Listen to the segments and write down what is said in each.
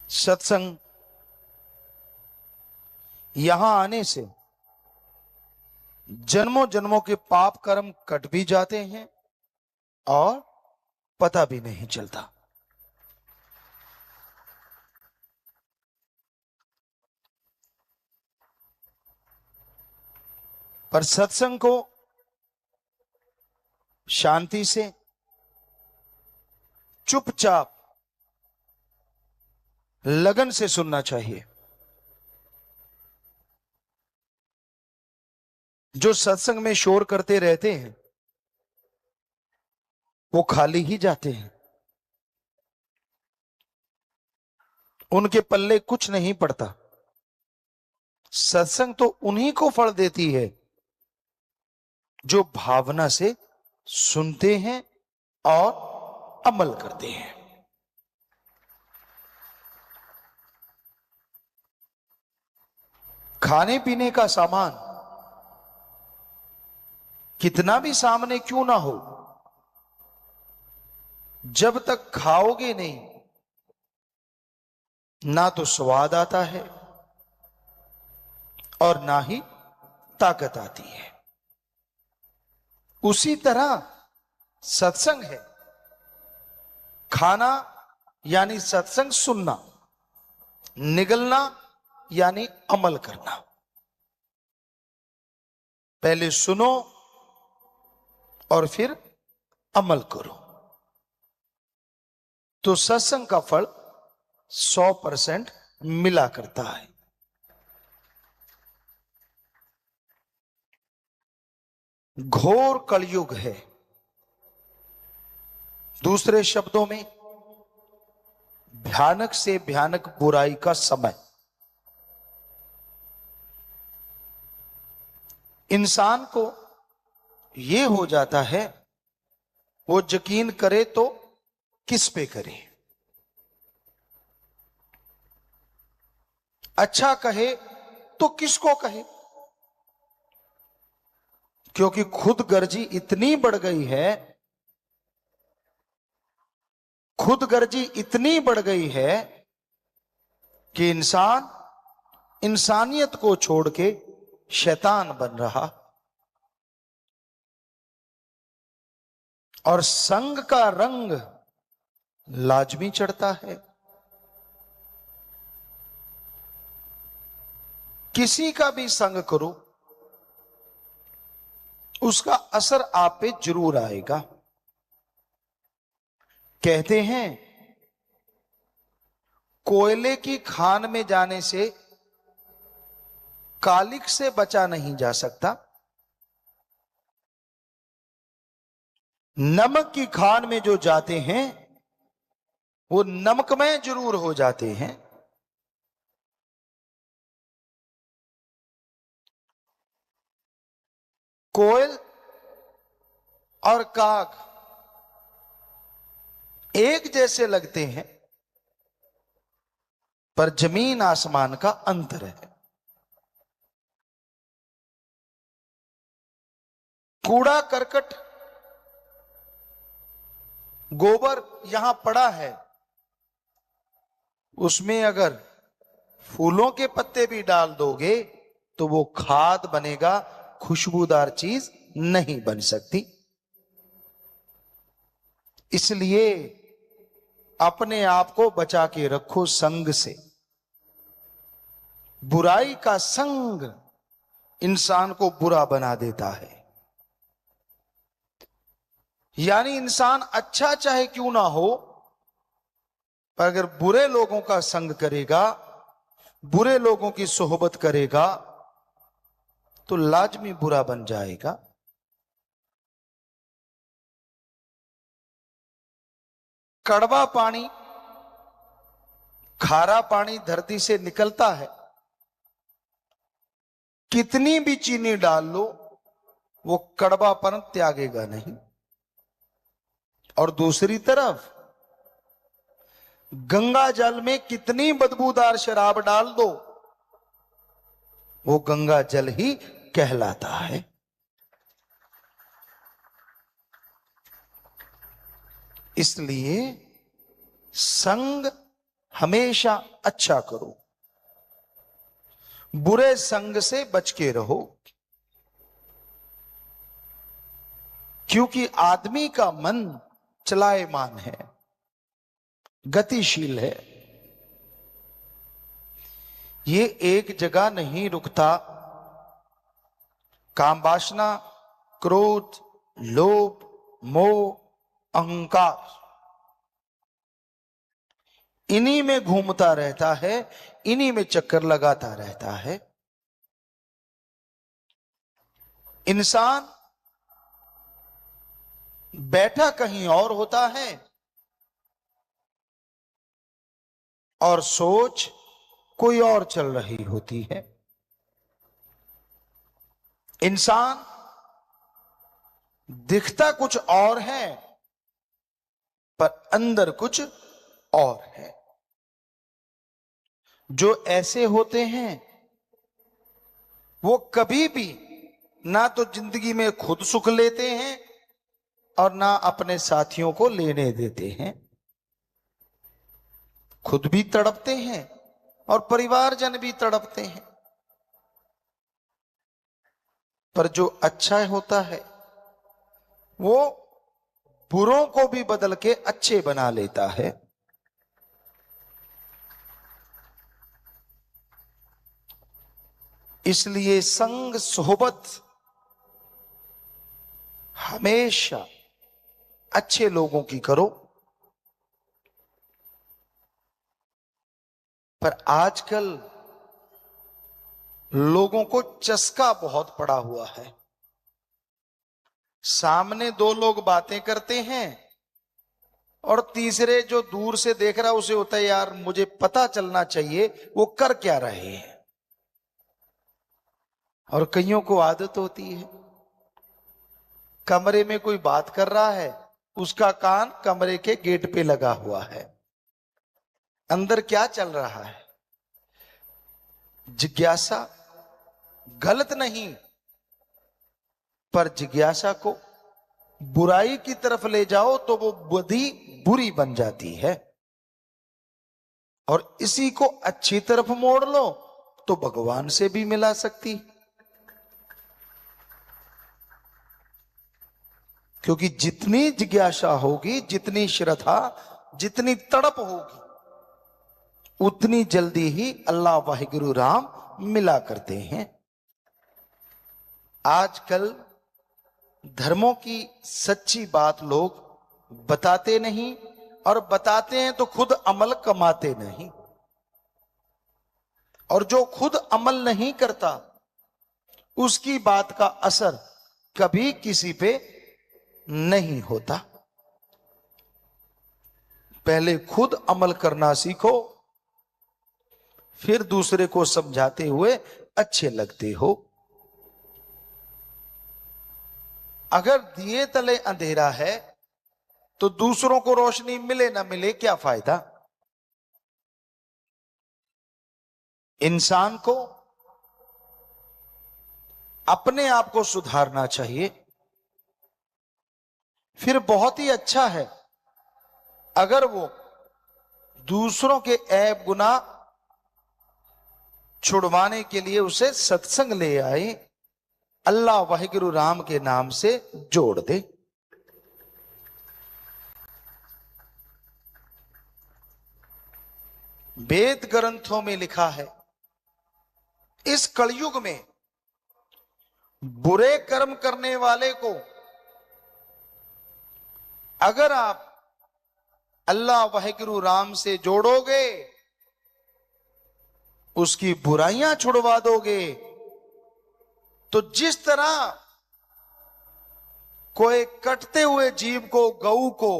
सत्संग यहां आने से जन्मों जन्मों के पाप कर्म कट भी जाते हैं और पता भी नहीं चलता। पर सत्संग को शांति से चुपचाप लगन से सुनना चाहिए। जो सत्संग में शोर करते रहते हैं वो खाली ही जाते हैं, उनके पल्ले कुछ नहीं पड़ता। सत्संग तो उन्हीं को फल देती है जो भावना से सुनते हैं और अमल करते हैं। खाने पीने का सामान कितना भी सामने क्यों ना हो, जब तक खाओगे नहीं ना तो स्वाद आता है और ना ही ताकत आती है। उसी तरह सत्संग है। खाना यानी सत्संग सुनना, निगलना यानी अमल करना। पहले सुनो और फिर अमल करो तो सत्संग का फल 100% मिला करता है। घोर कलयुग है, दूसरे शब्दों में भयानक से भयानक बुराई का समय। इंसान को यह हो जाता है वो यकीन करे तो किस पे करे, अच्छा कहे तो किसको कहे, क्योंकि खुद गर्जी इतनी बढ़ गई है, खुद गर्जी इतनी बढ़ गई है कि इंसान इंसानियत को छोड़ के शैतान बन रहा। और संग का रंग लाजमी चढ़ता है। किसी का भी संग करो उसका असर आप पे जरूर आएगा। कहते हैं कोयले की खान में जाने से कालिख से बचा नहीं जा सकता, नमक की खान में जो जाते हैं वो नमकमय जरूर हो जाते हैं। कोयल और काग एक जैसे लगते हैं पर जमीन आसमान का अंतर है। कूड़ा करकट गोबर यहां पड़ा है, उसमें अगर फूलों के पत्ते भी डाल दोगे तो वो खाद बनेगा, खुशबूदार चीज नहीं बन सकती। इसलिए अपने आप को बचा के रखो संग से। बुराई का संग इंसान को बुरा बना देता है। यानी इंसान अच्छा चाहे क्यों ना हो, पर अगर बुरे लोगों का संग करेगा, बुरे लोगों की सोहबत करेगा तो लाजमी बुरा बन जाएगा। कड़वा पानी, खारा पानी धरती से निकलता है, कितनी भी चीनी डाल लो वो कड़वापन त्यागेगा नहीं। और दूसरी तरफ गंगा जल में कितनी बदबूदार शराब डाल दो वो गंगा जल ही कहलाता है। इसलिए संग हमेशा अच्छा करो, बुरे संग से बच के रहो, क्योंकि आदमी का मन चलायमान है, गतिशील है, ये एक जगह नहीं रुकता। काम वासना, क्रोध, लोभ, मोह, अहंकार, इन्हीं में घूमता रहता है, इन्हीं में चक्कर लगाता रहता है। इंसान बैठा कहीं और होता है और सोच कोई और चल रही होती है। इंसान दिखता कुछ और है पर अंदर कुछ और है। जो ऐसे होते हैं वो कभी भी ना तो जिंदगी में खुद सुख लेते हैं और ना अपने साथियों को लेने देते हैं। खुद भी तड़पते हैं और परिवारजन भी तड़पते हैं। पर जो अच्छा होता है वो बुरों को भी बदल के अच्छे बना लेता है। इसलिए संग सोहबत हमेशा अच्छे लोगों की करो। पर आजकल लोगों को चस्का बहुत पड़ा हुआ है। सामने दो लोग बातें करते हैं और तीसरे जो दूर से देख रहा उसे होता है यार मुझे पता चलना चाहिए वो कर क्या रहे हैं। और कईयों को आदत होती है, कमरे में कोई बात कर रहा है, उसका कान कमरे के गेट पे लगा हुआ है, अंदर क्या चल रहा है। जिज्ञासा गलत नहीं, पर जिज्ञासा को बुराई की तरफ ले जाओ तो वो बुद्धि बुरी बन जाती है, और इसी को अच्छी तरफ मोड़ लो तो भगवान से भी मिला सकती। क्योंकि जितनी जिज्ञासा होगी, जितनी श्रद्धा, जितनी तड़प होगी, उतनी जल्दी ही अल्लाह वाहिगुरु राम मिला करते हैं। आजकल धर्मों की सच्ची बात लोग बताते नहीं, और बताते हैं तो खुद अमल कमाते नहीं। और जो खुद अमल नहीं करता उसकी बात का असर कभी किसी पे नहीं होता। पहले खुद अमल करना सीखो, फिर दूसरे को समझाते हुए अच्छे लगते हो। अगर दिए तले अंधेरा है तो दूसरों को रोशनी मिले ना मिले क्या फायदा। इंसान को अपने आप को सुधारना चाहिए। फिर बहुत ही अच्छा है अगर वो दूसरों के ऐब गुनाह छुड़वाने के लिए उसे सत्संग ले आए, अल्लाह वाहिगुरु राम के नाम से जोड़ दे। वेद ग्रंथों में लिखा है इस कलयुग में बुरे कर्म करने वाले को अगर आप अल्लाह वाहिगुरु राम से जोड़ोगे, उसकी बुराइयां छुड़वा दोगे, तो जिस तरह कोई कटते हुए जीव को, गऊ को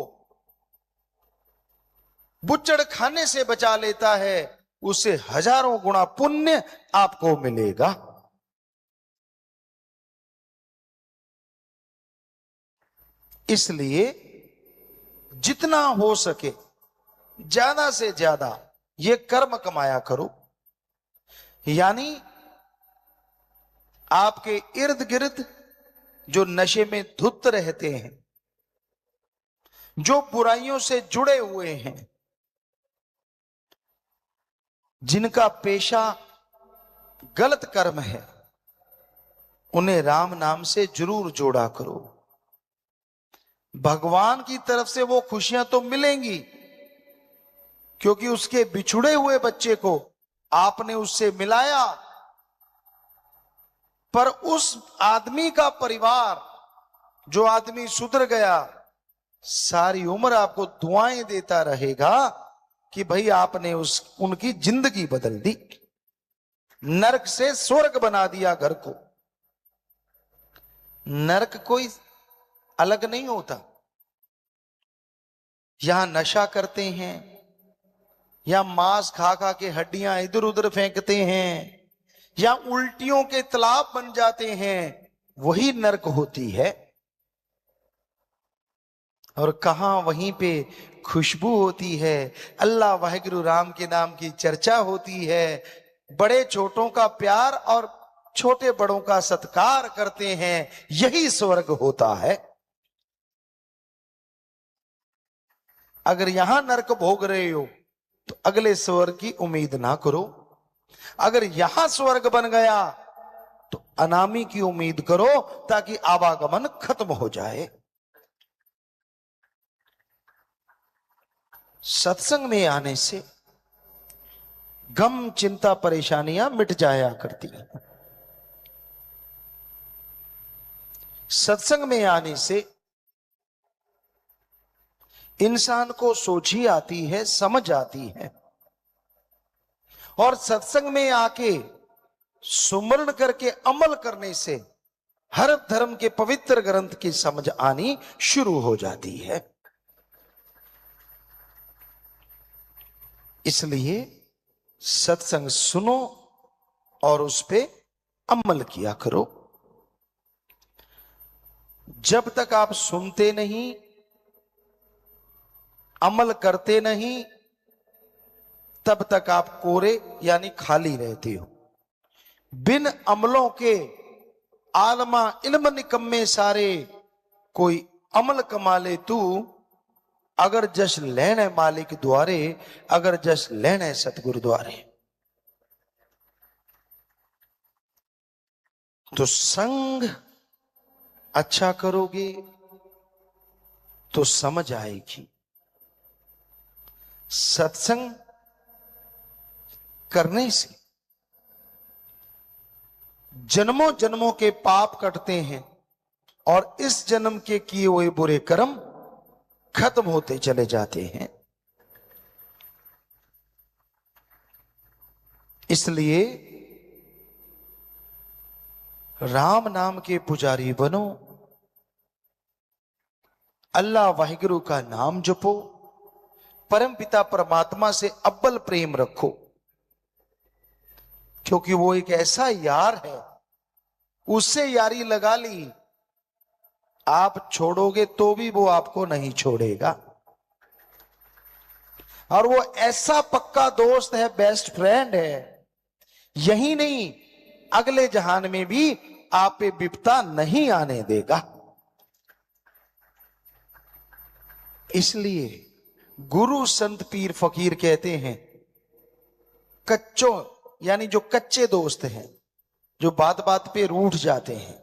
बुच्चड़ खाने से बचा लेता है, उससे हजारों गुना पुण्य आपको मिलेगा। इसलिए जितना हो सके ज्यादा से ज्यादा ये कर्म कमाया करो। यानी आपके इर्द गिर्द जो नशे में धुत रहते हैं, जो बुराइयों से जुड़े हुए हैं, जिनका पेशा गलत कर्म है, उन्हें राम नाम से जरूर जोड़ा करो। भगवान की तरफ से वो खुशियां तो मिलेंगी, क्योंकि उसके बिछुड़े हुए बच्चे को आपने उससे मिलाया, पर उस आदमी का परिवार, जो आदमी सुधर गया, सारी उम्र आपको दुआएं देता रहेगा कि भाई आपने उनकी जिंदगी बदल दी, नरक से स्वर्ग बना दिया घर को। नरक कोई अलग नहीं होता। यहां नशा करते हैं या मांस खा खा के हड्डियां इधर उधर फेंकते हैं या उल्टियों के तालाब बन जाते हैं, वही नरक होती है। और कहां वहीं पे खुशबू होती है, अल्लाह वाहिगुरु राम के नाम की चर्चा होती है, बड़े छोटों का प्यार और छोटे बड़ों का सत्कार करते हैं, यही स्वर्ग होता है। अगर यहां नरक भोग रहे हो तो अगले स्वर्ग की उम्मीद ना करो। अगर यहां स्वर्ग बन गया तो अनामी की उम्मीद करो, ताकि आवागमन खत्म हो जाए। सत्संग में आने से गम चिंता परेशानियां मिट जाया करती हैं। सत्संग में आने से इंसान को सोझी आती है, समझ आती है, और सत्संग में आके सुमरण करके अमल करने से हर धर्म के पवित्र ग्रंथ की समझ आनी शुरू हो जाती है। इसलिए सत्संग सुनो और उस पे अमल किया करो। जब तक आप सुनते नहीं, अमल करते नहीं, तब तक आप कोरे यानी खाली रहते हो। बिन अमलों के आलमा इल्म निकम्मे सारे, कोई अमल कमा ले तू, अगर जश लेने मालिक द्वारे, अगर जश लेने सतगुरु द्वारे। तो संग अच्छा करोगे तो समझ आएगी। सत्संग करने से जन्मों जन्मों के पाप कटते हैं और इस जन्म के किए हुए बुरे कर्म खत्म होते चले जाते हैं। इसलिए राम नाम के पुजारी बनो, अल्लाह वाहिगुरु का नाम जपो, परम पिता परमात्मा से अव्वल प्रेम रखो, क्योंकि वो एक ऐसा यार है, उससे यारी लगा ली, आप छोड़ोगे तो भी वो आपको नहीं छोड़ेगा। और वो ऐसा पक्का दोस्त है, बेस्ट फ्रेंड है, यही नहीं अगले जहान में भी आप पे विपदा नहीं आने देगा। इसलिए गुरु संत पीर फकीर कहते हैं, कच्चों यानी जो कच्चे दोस्त हैं, जो बात बात पे रूठ जाते हैं,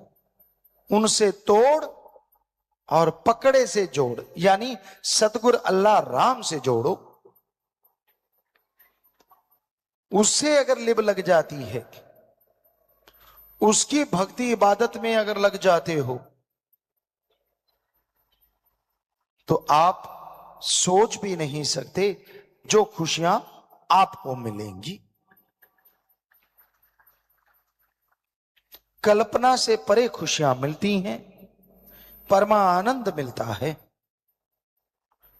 उनसे तोड़ और पकड़े से जोड़, यानी सतगुरु अल्लाह राम से जोड़ो। उससे अगर लिब लग जाती है, उसकी भक्ति इबादत में अगर लग जाते हो, तो आप सोच भी नहीं सकते जो खुशियां आपको मिलेंगी। कल्पना से परे खुशियां मिलती हैं, परमा आनंद मिलता है।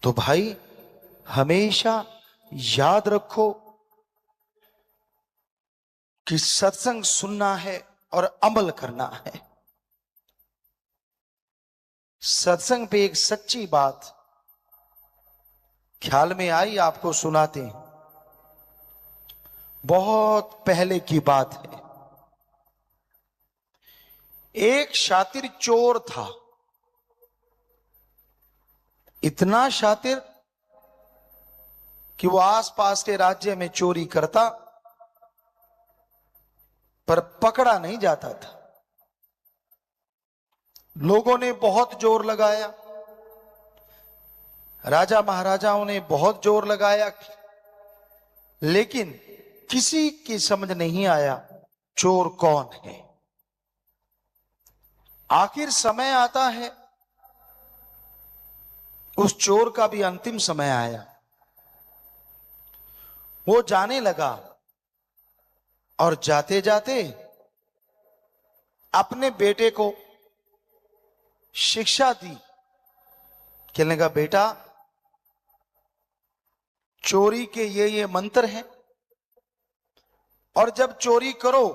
तो भाई हमेशा याद रखो कि सत्संग सुनना है और अमल करना है। सत्संग पे एक सच्ची बात ख्याल में आई, आपको सुनाते हैं। बहुत पहले की बात है। एक शातिर चोर था, इतना शातिर कि वो आसपास के राज्य में चोरी करता पर पकड़ा नहीं जाता था। लोगों ने बहुत जोर लगाया, राजा महाराजाओं ने बहुत जोर लगाया, लेकिन किसी की समझ नहीं आया चोर कौन है। आखिर समय आता है, उस चोर का भी अंतिम समय आया। वो जाने लगा और जाते जाते अपने बेटे को शिक्षा दी। कहने लगा, बेटा चोरी के ये मंत्र हैं, और जब चोरी करो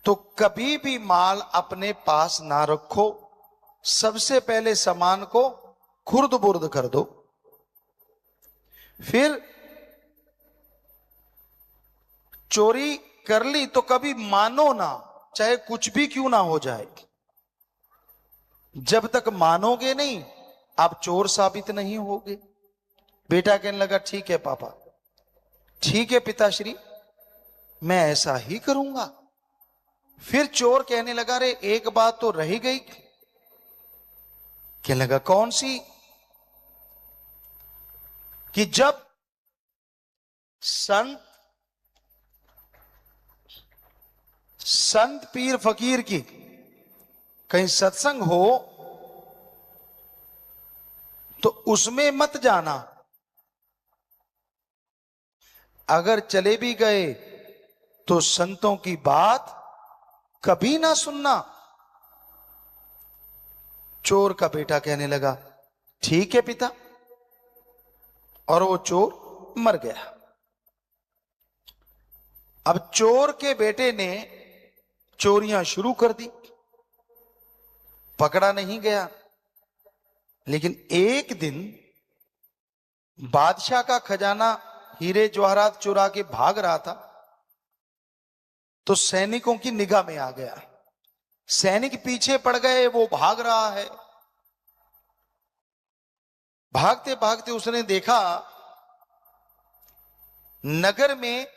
तो कभी भी माल अपने पास ना रखो। सबसे पहले सामान को खुर्द बुर्द कर दो, फिर चोरी कर ली तो कभी मानो ना, चाहे कुछ भी क्यों ना हो जाए। जब तक मानोगे नहीं आप चोर साबित नहीं होगे। बेटा कहने लगा, ठीक है पापा, ठीक है पिताश्री, मैं ऐसा ही करूंगा। फिर चोर कहने लगा, रे एक बात तो रह गई। कहने लगा, कौन सी? कि जब संत पीर फकीर की कहीं सत्संग हो तो उसमें मत जाना। अगर चले भी गए तो संतों की बात कभी ना सुनना। चोर का बेटा कहने लगा, ठीक है पिता, और वो चोर मर गया। अब चोर के बेटे ने चोरियां शुरू कर दी, पकड़ा नहीं गया। लेकिन एक दिन बादशाह का खजाना हीरे जवाहरात चुरा के भाग रहा था, तो सैनिकों की निगाह में आ गया। सैनिक पीछे पड़ गए, वो भाग रहा है। भागते भागते उसने देखा नगर में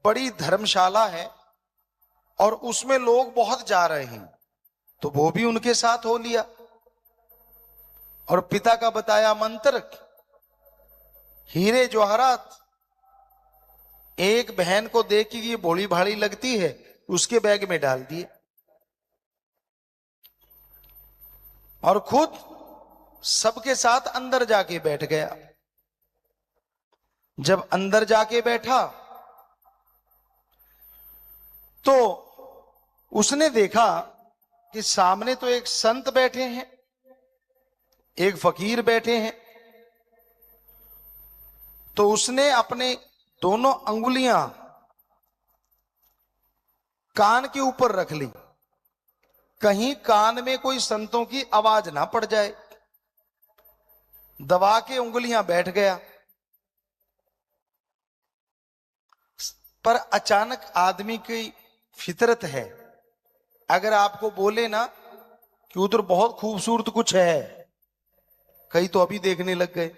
बड़ी धर्मशाला है और उसमें लोग बहुत जा रहे हैं, तो वो भी उनके साथ हो लिया। और पिता का बताया मंत्र, हीरे जवाहरात एक बहन को देख के ये भोली भाली लगती है, उसके बैग में डाल दिए और खुद सबके साथ अंदर जाके बैठ गया। जब अंदर जाके बैठा तो उसने देखा कि सामने तो एक संत बैठे हैं, एक फकीर बैठे हैं। तो उसने अपने दोनों अंगुलियां कान के ऊपर रख ली, कहीं कान में कोई संतों की आवाज ना पड़ जाए। दबा के उंगलियां बैठ गया। पर अचानक आदमी की फितरत है, अगर आपको बोले ना कि उधर बहुत खूबसूरत कुछ है, कई तो अभी देखने लग गए।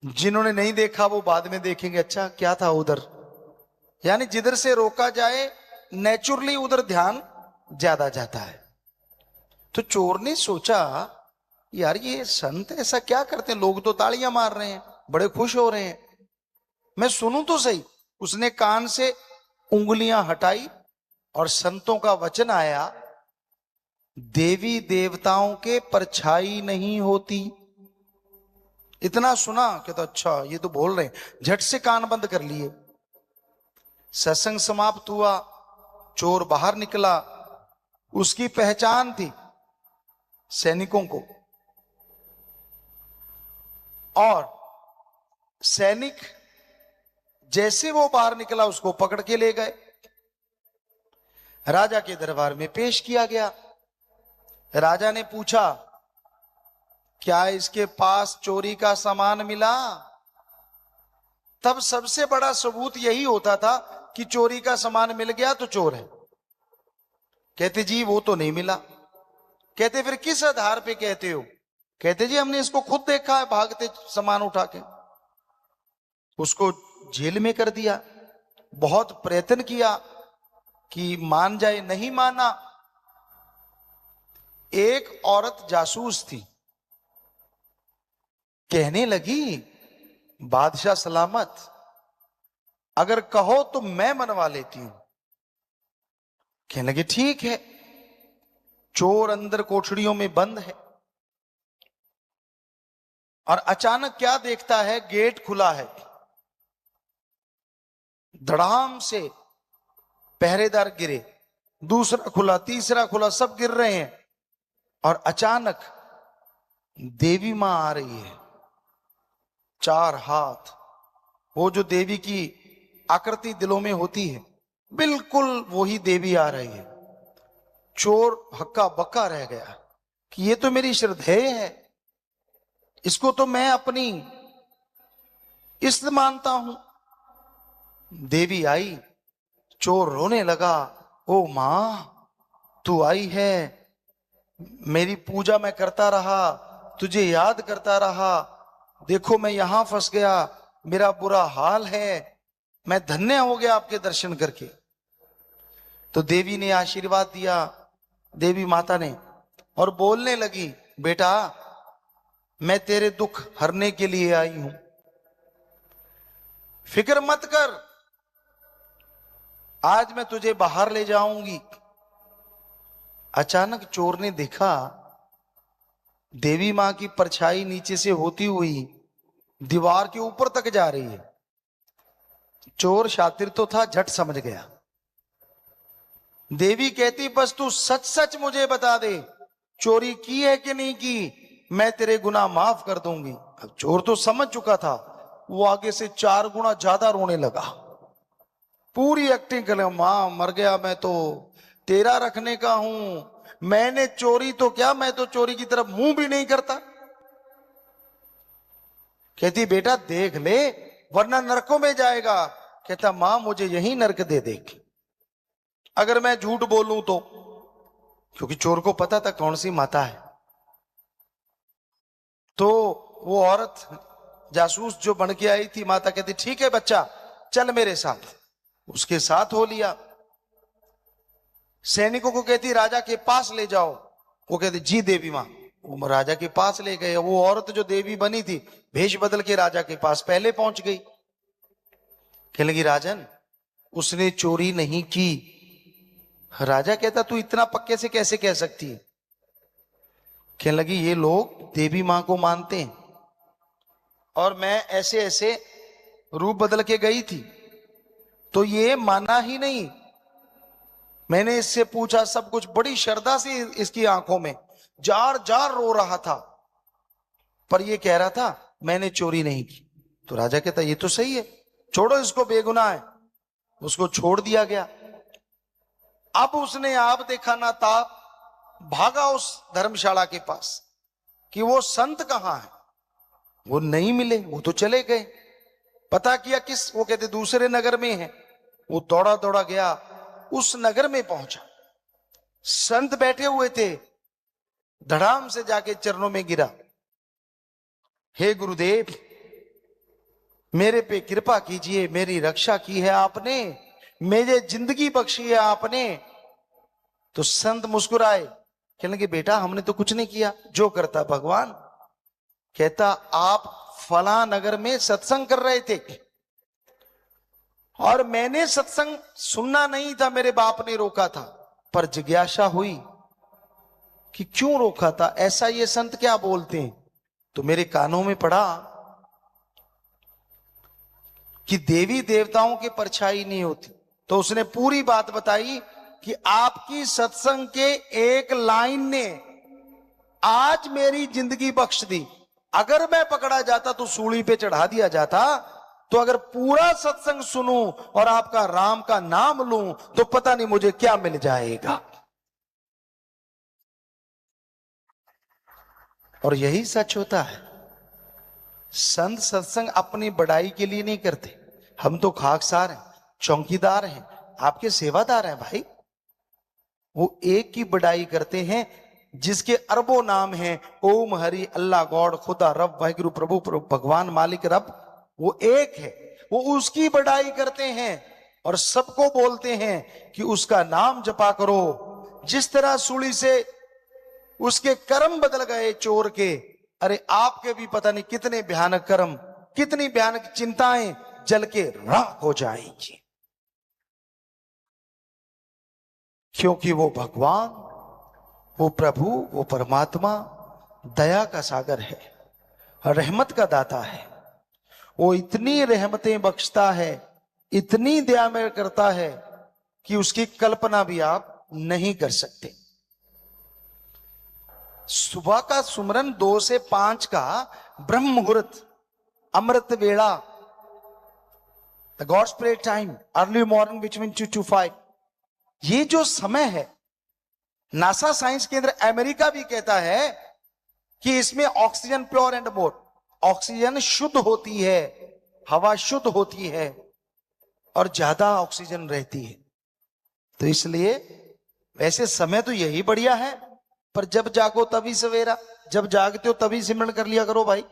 जिन्होंने नहीं देखा वो बाद में देखेंगे, अच्छा क्या था उधर। यानी जिधर से रोका जाए नेचुरली उधर ध्यान ज्यादा जाता है। तो चोर ने सोचा, यार ये संत ऐसा क्या करते हैं, लोग तो तालियां मार रहे हैं, बड़े खुश हो रहे हैं, मैं सुनूं तो सही। उसने कान से उंगलियां हटाई और संतों का वचन आया, देवी देवताओं के परछाई नहीं होती। इतना सुना कि तो अच्छा ये तो बोल रहे हैं, झट से कान बंद कर लिए। सत्संग समाप्त हुआ, चोर बाहर निकला। उसकी पहचान थी सैनिकों को, और सैनिक जैसे वो बाहर निकला उसको पकड़ के ले गए, राजा के दरबार में पेश किया गया। राजा ने पूछा, क्या इसके पास चोरी का सामान मिला? तब सबसे बड़ा सबूत यही होता था कि चोरी का सामान मिल गया तो चोर है। कहते जी वो तो नहीं मिला। कहते फिर किस आधार पे कहते हो? कहते जी हमने इसको खुद देखा है भागते सामान उठा के। उसको जेल में कर दिया। बहुत प्रयत्न किया कि मान जाए, नहीं माना। एक औरत जासूस थी, कहने लगी बादशाह सलामत, अगर कहो तो मैं मनवा लेती हूं। कहने लगे ठीक है। चोर अंदर कोठड़ियों में बंद है और अचानक क्या देखता है, गेट खुला है, धड़ाम से पहरेदार गिरे, दूसरा खुला, तीसरा खुला, सब गिर रहे हैं और अचानक देवी मां आ रही है, 4 हाथ, वो जो देवी की आकृति दिलों में होती है, बिल्कुल वही देवी आ रही है। चोर हक्का बक्का रह गया कि ये तो मेरी श्रद्धेय है, इसको तो मैं अपनी इष्ट मानता हूं। देवी आई, चोर रोने लगा, ओ मां तू आई है, मेरी पूजा मैं करता रहा, तुझे याद करता रहा, देखो मैं यहां फंस गया, मेरा बुरा हाल है, मैं धन्य हो गया आपके दर्शन करके। तो देवी ने आशीर्वाद दिया, देवी माता ने, और बोलने लगी, बेटा मैं तेरे दुख हरने के लिए आई हूं, फिक्र मत कर, आज मैं तुझे बाहर ले जाऊंगी। अचानक चोर ने देखा देवी मां की परछाई नीचे से होती हुई दीवार के ऊपर तक जा रही है। चोर शातिर तो था, झट समझ गया। देवी कहती बस तू सच सच मुझे बता दे, चोरी की है कि नहीं की, मैं तेरे गुनाह माफ कर दूंगी। अब चोर तो समझ चुका था, वो आगे से 4 गुना ज्यादा रोने लगा, पूरी एक्टिंग कर, मां मर गया मैं तो तेरा रखने का हूं, मैंने चोरी तो क्या, मैं तो चोरी की तरफ मुंह भी नहीं करता। कहती बेटा देख ले वरना नरकों में जाएगा। कहता मां मुझे यही नरक दे दे अगर मैं झूठ बोलूं तो, क्योंकि चोर को पता था कौन सी माता है। तो वो औरत जासूस जो बन के आई थी, माता कहती ठीक है बच्चा चल मेरे साथ, उसके साथ हो लिया। सैनिकों को कहती राजा के पास ले जाओ, वो कहती जी देवी मां। वो राजा के पास ले गए। वो औरत जो देवी बनी थी भेष बदल के राजा के पास पहले पहुंच गई। कहने लगी राजन उसने चोरी नहीं की। राजा कहता तू इतना पक्के से कैसे कह सकती है। कहने लगी ये लोग देवी मां को मानते हैं और मैं ऐसे ऐसे रूप बदल के गई थी तो ये माना ही नहीं। मैंने इससे पूछा सब कुछ, बड़ी श्रद्धा से इसकी आंखों में जार जार रो रहा था, पर ये कह रहा था मैंने चोरी नहीं की। तो राजा कहता ये तो सही है, छोड़ो इसको, बेगुनाह है। उसको छोड़ दिया गया। अब उसने आप देखा ना था, भागा उस धर्मशाला के पास कि वो संत कहां है। वो नहीं मिले, वो तो चले गए। पता किया किस, वो कहते दूसरे नगर में है। वो दौड़ा दौड़ा गया, उस नगर में पहुंचा, संत बैठे हुए थे, धड़ाम से जाके चरणों में गिरा, हे गुरुदेव मेरे पे कृपा कीजिए, मेरी रक्षा की है आपने, मुझे जिंदगी बख्शी है आपने। तो संत मुस्कुराए, कहने लगे बेटा हमने तो कुछ नहीं किया, जो करता भगवान। कहता आप फला नगर में सत्संग कर रहे थे और मैंने सत्संग सुनना नहीं था, मेरे बाप ने रोका था, पर जिज्ञासा हुई कि क्यों रोका था, ऐसा ये संत क्या बोलते हैं। तो मेरे कानों में पड़ा कि देवी देवताओं की परछाई नहीं होती। तो उसने पूरी बात बताई कि आपकी सत्संग के एक लाइन ने आज मेरी जिंदगी बख्श दी। अगर मैं पकड़ा जाता तो सूली पे चढ़ा दिया जाता, तो अगर पूरा सत्संग सुनूं और आपका राम का नाम लूं तो पता नहीं मुझे क्या मिल जाएगा। और यही सच होता है। संत सत्संग अपनी बड़ाई के लिए नहीं करते। हम तो खाकसार हैं, चौकीदार हैं, आपके सेवादार हैं भाई। वो एक की बड़ाई करते हैं जिसके अरबों नाम हैं, ओम हरि अल्लाह गॉड खुदा रब वाहिगुरु प्रभु भगवान मालिक रब, वो एक है, वो उसकी बड़ाई करते हैं। और सबको बोलते हैं कि उसका नाम जपा करो। जिस तरह सूली से उसके कर्म बदल गए चोर के, अरे आपके भी पता नहीं कितने भयानक कर्म, कितनी भयानक चिंताएं जल के राख हो जाएंगी, क्योंकि वो भगवान, वो प्रभु, वो परमात्मा दया का सागर है, रहमत का दाता है। वो इतनी रहमतें बख्शता है, इतनी दया में करता है कि उसकी कल्पना भी आप नहीं कर सकते। सुबह का सुमरन 2 से 5 का ब्रह्म मुहूर्त, अमृत वेला, the gods prayer time, early morning between 2 to 5, ये जो समय है, नासा साइंस केंद्र अमेरिका भी कहता है कि इसमें oxygen pure and more, oxygen शुद्ध होती है, हवा शुद्ध होती है और ज्यादा ऑक्सीजन रहती है। तो इसलिए वैसे समय तो यही बढ़िया है, पर जब जागो तभी सवेरा, जब जागते हो तभी सिमरन कर लिया करो भाई।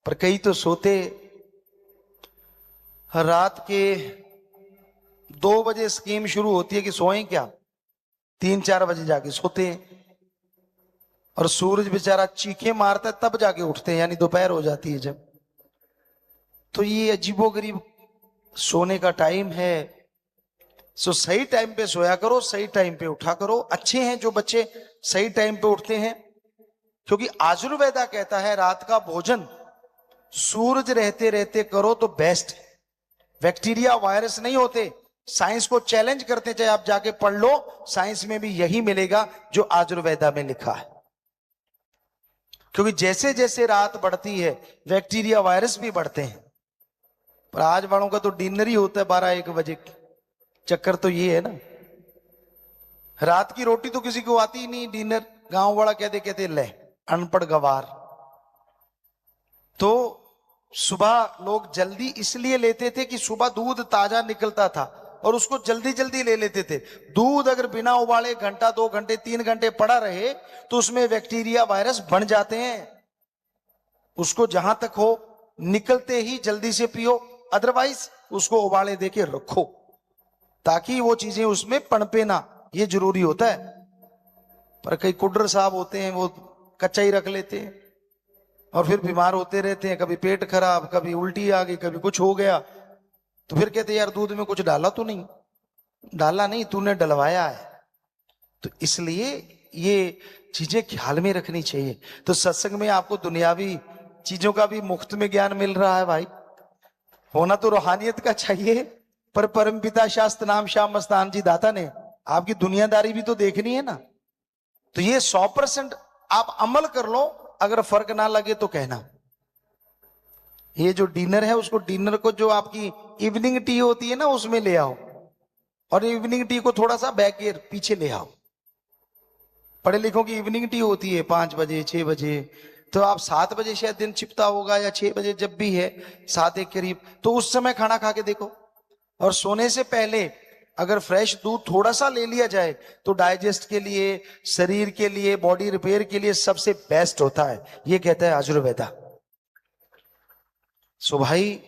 पर कई तो सोते रात के 2 बजे स्कीम शुरू होती है कि सोएं क्या, 3-4 बजे जाके सोते हैं, और सूरज बेचारा चीखे मारता है तब जाके उठते हैं, यानी दोपहर हो जाती है जब। तो ये अजीबोगरीब सोने का टाइम है। सो सही टाइम पे सोया करो, सही टाइम पे उठा करो। अच्छे हैं जो बच्चे सही टाइम पे उठते हैं, क्योंकि आयुर्वेदा कहता है रात का भोजन सूरज रहते रहते करो तो बेस्ट है। बैक्टीरिया वायरस नहीं होते, साइंस को चैलेंज करते, चाहे आप जाके पढ़ लो, साइंस में भी यही मिलेगा जो आयुर्वेदा में लिखा है। क्योंकि जैसे जैसे रात बढ़ती है बैक्टीरिया वायरस भी बढ़ते हैं। पर आज वालों का तो डिनर ही होता है 12-1 बजे। चक्कर तो ये है ना, रात की रोटी तो किसी को आती ही नहीं, डिनर गांव वाला कहते कहते ले अनपढ़ गवार। तो सुबह लोग जल्दी इसलिए लेते थे कि सुबह दूध ताजा निकलता था और उसको जल्दी जल्दी ले लेते थे। दूध अगर बिना उबाले घंटा 2 घंटे 3 घंटे पड़ा रहे तो उसमें बैक्टीरिया वायरस बन जाते हैं। उसको जहां तक हो निकलते ही जल्दी से पियो, अदरवाइज उसको उबाले देके रखो ताकि वो चीजें उसमें पनपे ना, ये जरूरी होता है। पर कई कुड्र साहब होते हैं, वो कच्चा ही रख लेते हैं और फिर बीमार होते रहते हैं, कभी पेट खराब, कभी उल्टी आ गई, कभी कुछ हो गया। तो फिर कहते यार दूध में कुछ डाला तो नहीं, डाला नहीं, तूने डलवाया है। तो इसलिए ये चीजें ख्याल में रखनी चाहिए। तो सत्संग में आपको दुनियावी चीजों का भी मुफ्त में ज्ञान मिल रहा है भाई। होना तो रूहानियत का चाहिए, पर परमपिता शास्त्र नाम श्याम मस्तान जी दाता ने आपकी दुनियादारी भी तो देखनी है ना। तो ये 100% आप अमल कर लो, अगर फर्क ना लगे तो कहना। ये जो डिनर है उसको, डिनर को जो आपकी इवनिंग टी होती है ना उसमें ले आओ, और इवनिंग टी को थोड़ा सा बैक ईयर पीछे ले आओ। पढ़े लिखों की इवनिंग टी होती है 5 बजे 6 बजे, तो आप 7 बजे शायद दिन छिपता होगा, या 6 बजे जब भी है 7 के करीब, तो उस समय खाना खा के देखो। और सोने से पहले अगर फ्रेश दूध थोड़ा सा ले लिया जाए तो डाइजेस्ट के लिए, शरीर के लिए, बॉडी रिपेयर के लिए सबसे बेस्ट होता है, ये कहता है आयुर्वेदा। सो भाई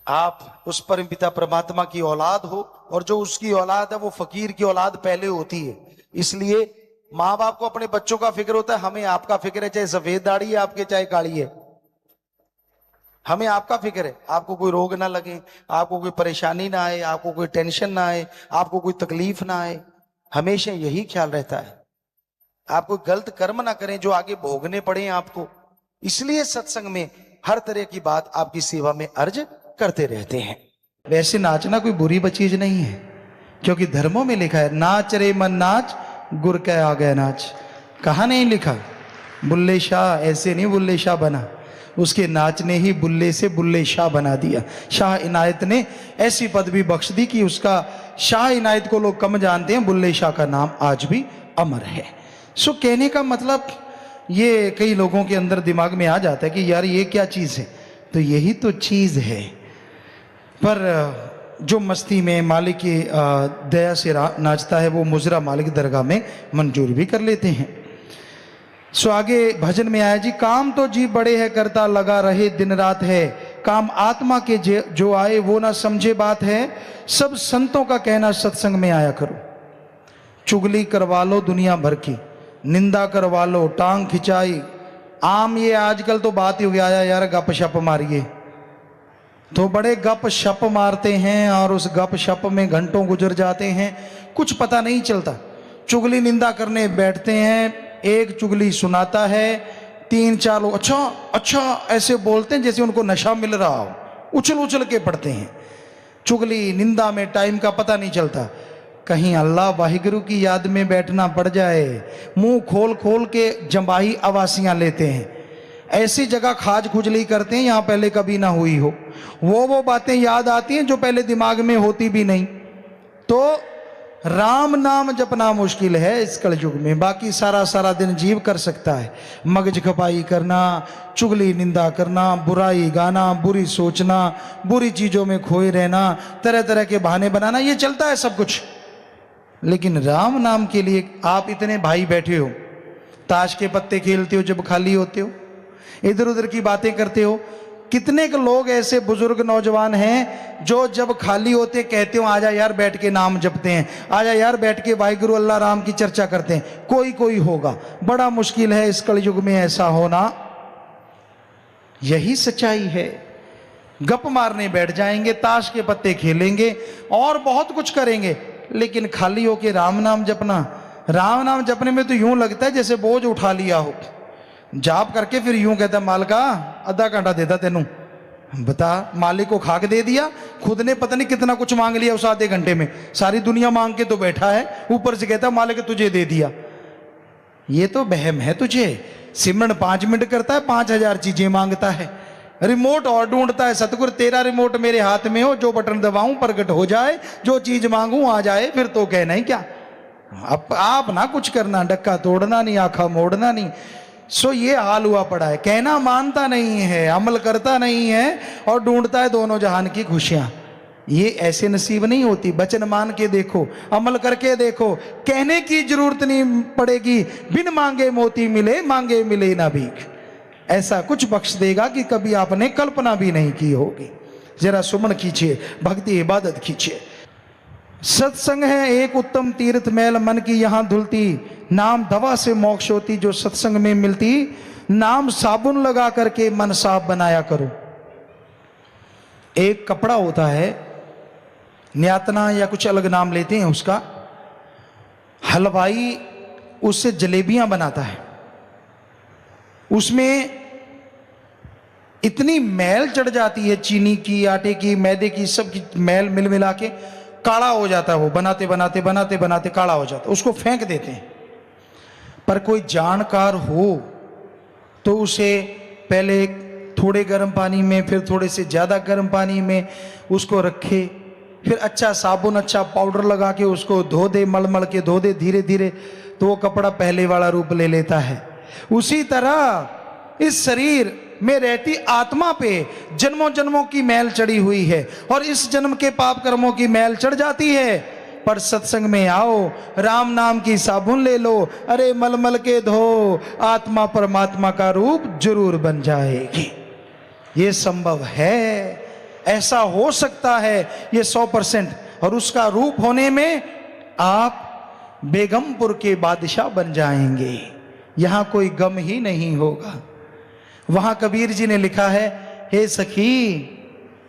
आप उस परमपिता परमात्मा की औलाद हो, और जो उसकी औलाद है वो फकीर की औलाद पहले होती है। इसलिए माँ बाप को अपने बच्चों का फिक्र होता है, हमें आपका फिक्र है, चाहे सफेद दाढ़ी है आपके चाहे काली है, हमें आपका फिक्र है। आपको कोई रोग ना लगे, आपको कोई परेशानी ना आए, आपको कोई टेंशन ना आए, आपको कोई तकलीफ ना आए, हमेशा यही ख्याल रहता है। आप कोई गलत कर्म ना करें जो आगे भोगने पड़े आपको। इसलिए सत्संग में हर तरह की बात आपकी सेवा में अर्ज करते रहते हैं। वैसे नाचना कोई बुरी चीज नहीं है, क्योंकि धर्मों में लिखा है नाच रे मन नाच गुर के आ गए नाच। कहा नहीं लिखा? बुल्ले शाह ऐसे नहीं बुल्ले शाह बना, उसके नाचने ही बुल्ले से बुल्ले शाह बना दिया। शाह इनायत ने ऐसी पदवी बख्श दी कि उसका, शाह इनायत को लोग कम जानते हैं, बुल्ले शाह का नाम आज भी अमर है। सो कहने का मतलब ये कई लोगों के अंदर दिमाग में आ जाता है कि यार ये क्या चीज़ है, तो यही तो चीज़ है। पर जो मस्ती में मालिक की दया से नाचता है वो मुजरा मालिक दरगाह में मंजूर भी कर लेते हैं। सो आगे भजन में आया जी, काम तो जी बड़े है करता लगा रहे दिन रात है, काम आत्मा के जो आए वो ना समझे बात है। सब संतों का कहना सत्संग में आया करो। चुगली करवा लो दुनिया भर की, निंदा करवा लो, टांग खिंचाई, आम ये आजकल तो बात ही हो गया यार गप शप मारिए, तो बड़े गप शप मारते हैं और उस गप शप में घंटों गुजर जाते हैं, कुछ पता नहीं चलता। चुगली निंदा करने बैठते हैं, एक चुगली सुनाता है, 3-4 लोग अच्छा अच्छा ऐसे बोलते हैं जैसे उनको नशा मिल रहा हो, उछल उछल के पड़ते हैं। चुगली निंदा में टाइम का पता नहीं चलता। कहीं अल्लाह वाहिगुरु की याद में बैठना पड़ जाए, मुंह खोल खोल के जंबाही आवासियां लेते हैं, ऐसी जगह खाज खुजली करते हैं यहाँ पहले कभी ना हुई हो, वो बातें याद आती हैं जो पहले दिमाग में होती भी नहीं। तो राम नाम जपना मुश्किल है इस कलयुग में, बाकी सारा दिन जीव कर सकता है। मगज खपाई करना, चुगली निंदा करना, बुराई गाना, बुरी सोचना, बुरी चीजों में खोए रहना, तरह तरह के बहाने बनाना, ये चलता है सब कुछ। लेकिन राम नाम के लिए आप इतने भाई बैठे हो, ताश के पत्ते खेलते हो जब खाली होते हो, इधर उधर की बातें करते हो। कितने के लोग ऐसे बुजुर्ग नौजवान हैं जो जब खाली होते कहते हो आजा यार बैठ के नाम जपते हैं, आजा यार बैठ के वाहिगुरु अल्लाह राम की चर्चा करते हैं। कोई होगा, बड़ा मुश्किल है इस कलयुग में ऐसा होना। यही सच्चाई है। गप मारने बैठ जाएंगे, ताश के पत्ते खेलेंगे और बहुत कुछ करेंगे, लेकिन खाली होके राम नाम जपना, राम नाम जपने में तो यूं लगता है जैसे बोझ उठा लिया हो। जाप करके फिर यूं कहता मालिका आधा घंटा देता तेनू, बता मालिक को खाक दे दिया, खुद ने पता नहीं कितना कुछ मांग लिया उस आधे घंटे में, सारी दुनिया मांग के तो बैठा है, ऊपर से कहता मालिक तुझे दे दिया। ये तो बहम है तुझे। सिमरन 5 मिनट करता है, 5000 चीजें मांगता है, रिमोट और ढूंढता है। सतगुरु तेरा रिमोट मेरे हाथ में हो, जो बटन दबाऊं प्रकट हो जाए, जो चीज मांगू आ जाए, फिर तो कहना ही क्या। अब आप ना कुछ करना, डक्का तोड़ना नहीं, आंखा मोड़ना नहीं। सो ये हाल हुआ पड़ा है, कहना मानता नहीं है, अमल करता नहीं है और ढूंढता है दोनों जहान की खुशियां। ये ऐसे नसीब नहीं होती। वचन मान के देखो, अमल करके देखो, कहने की जरूरत नहीं पड़ेगी, बिन मांगे मोती मिले, मांगे मिले ना भीख। ऐसा कुछ बख्श देगा कि कभी आपने कल्पना भी नहीं की होगी। जरा सुमन खींचिए, भक्ति इबादत खींचिए। सत्संग है एक उत्तम तीर्थ मैल मन की यहाँ धुलती, नाम दवा से मोक्ष होती जो सत्संग में मिलती, नाम साबुन लगा करके मन साफ बनाया करो। एक कपड़ा होता है, न्यातना या कुछ अलग नाम लेते हैं उसका, हलवाई उससे जलेबियां बनाता है, उसमें इतनी मैल चढ़ जाती है, चीनी की, आटे की, मैदे की, सब की मैल मिल मिला के काला हो जाता है। वो बनाते बनाते बनाते बनाते काला हो जाता है, उसको फेंक देते हैं। पर कोई जानकार हो तो उसे पहले थोड़े गर्म पानी में, फिर थोड़े से ज़्यादा गर्म पानी में उसको रखे, फिर अच्छा साबुन, अच्छा पाउडर लगा के उसको धो दे, मल के धो दे धीरे धीरे, तो वो कपड़ा पहले वाला रूप ले लेता है। उसी तरह इस शरीर में रहती आत्मा पे जन्मों जन्मों की मैल चढ़ी हुई है और इस जन्म के पाप कर्मों की मैल चढ़ जाती है। पर सत्संग में आओ, राम नाम की साबुन ले लो, अरे मल के धो, आत्मा परमात्मा का रूप जरूर बन जाएगी। ये संभव है, ऐसा हो सकता है, ये 100%। और उसका रूप होने में आप बेगमपुर के बादशाह बन जाएंगे, यहां कोई गम ही नहीं होगा। वहां कबीर जी ने लिखा है, हे सखी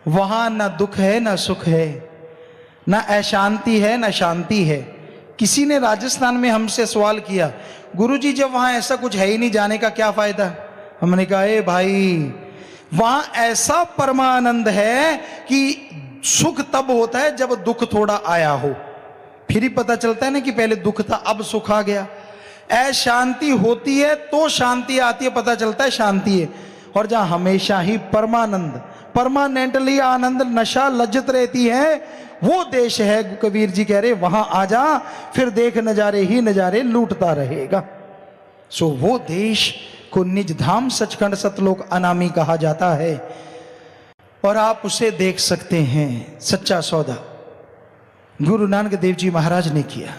वहां ना दुख है ना सुख है, ना अशांति है ना शांति है। किसी ने राजस्थान में हमसे सवाल किया, गुरुजी जब वहां ऐसा कुछ है ही नहीं, जाने का क्या फायदा। हमने कहा ए भाई, वहां ऐसा परमानंद है कि सुख तब होता है जब दुख थोड़ा आया हो, फिर ही पता चलता है ना कि पहले दुख था अब सुख आ गया। अशांति होती है तो शांति आती है, पता चलता है शांति है। और जहां हमेशा ही परमानंद, परमानेंटली आनंद, नशा, लज्जत रहती है, वो देश है, कबीर जी कह रहे वहां आ जा, फिर देख नजारे ही नजारे लूटता रहेगा। सो वो देश को निज धाम सचखंड सतलोक अनामी कहा जाता है और आप उसे देख सकते हैं। सच्चा सौदा गुरु नानक देव जी महाराज ने किया।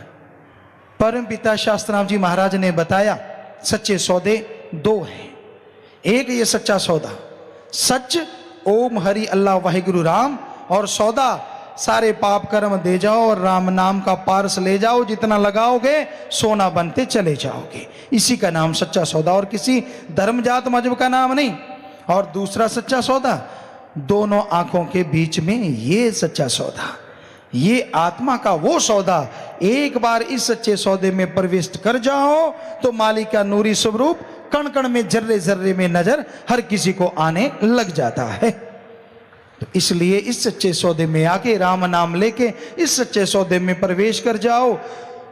परम पिता शास्त्रनाथ जी महाराज ने बताया सच्चे सौदे 2 हैं। एक ये सच्चा सौदा, सच ओम हरि अल्लाह वाहिगुरु राम और सौदा सारे पाप कर्म दे जाओ और राम नाम का पार्स ले जाओ, जितना लगाओगे सोना बनते चले जाओगे। इसी का नाम सच्चा सौदा, और किसी धर्म जात मजहब का नाम नहीं। और दूसरा सच्चा सौदा दोनों आंखों के बीच में, ये सच्चा सौदा, ये आत्मा का वो सौदा। एक बार इस सच्चे सौदे में प्रविष्ट कर जाओ तो मालिक का नूरी स्वरूप कण कण में, जर्रे जर्रे में नजर हर किसी को आने लग जाता है। तो इसलिए इस सच्चे सौदे में आके राम नाम लेके इस सच्चे सौदे में प्रवेश कर जाओ।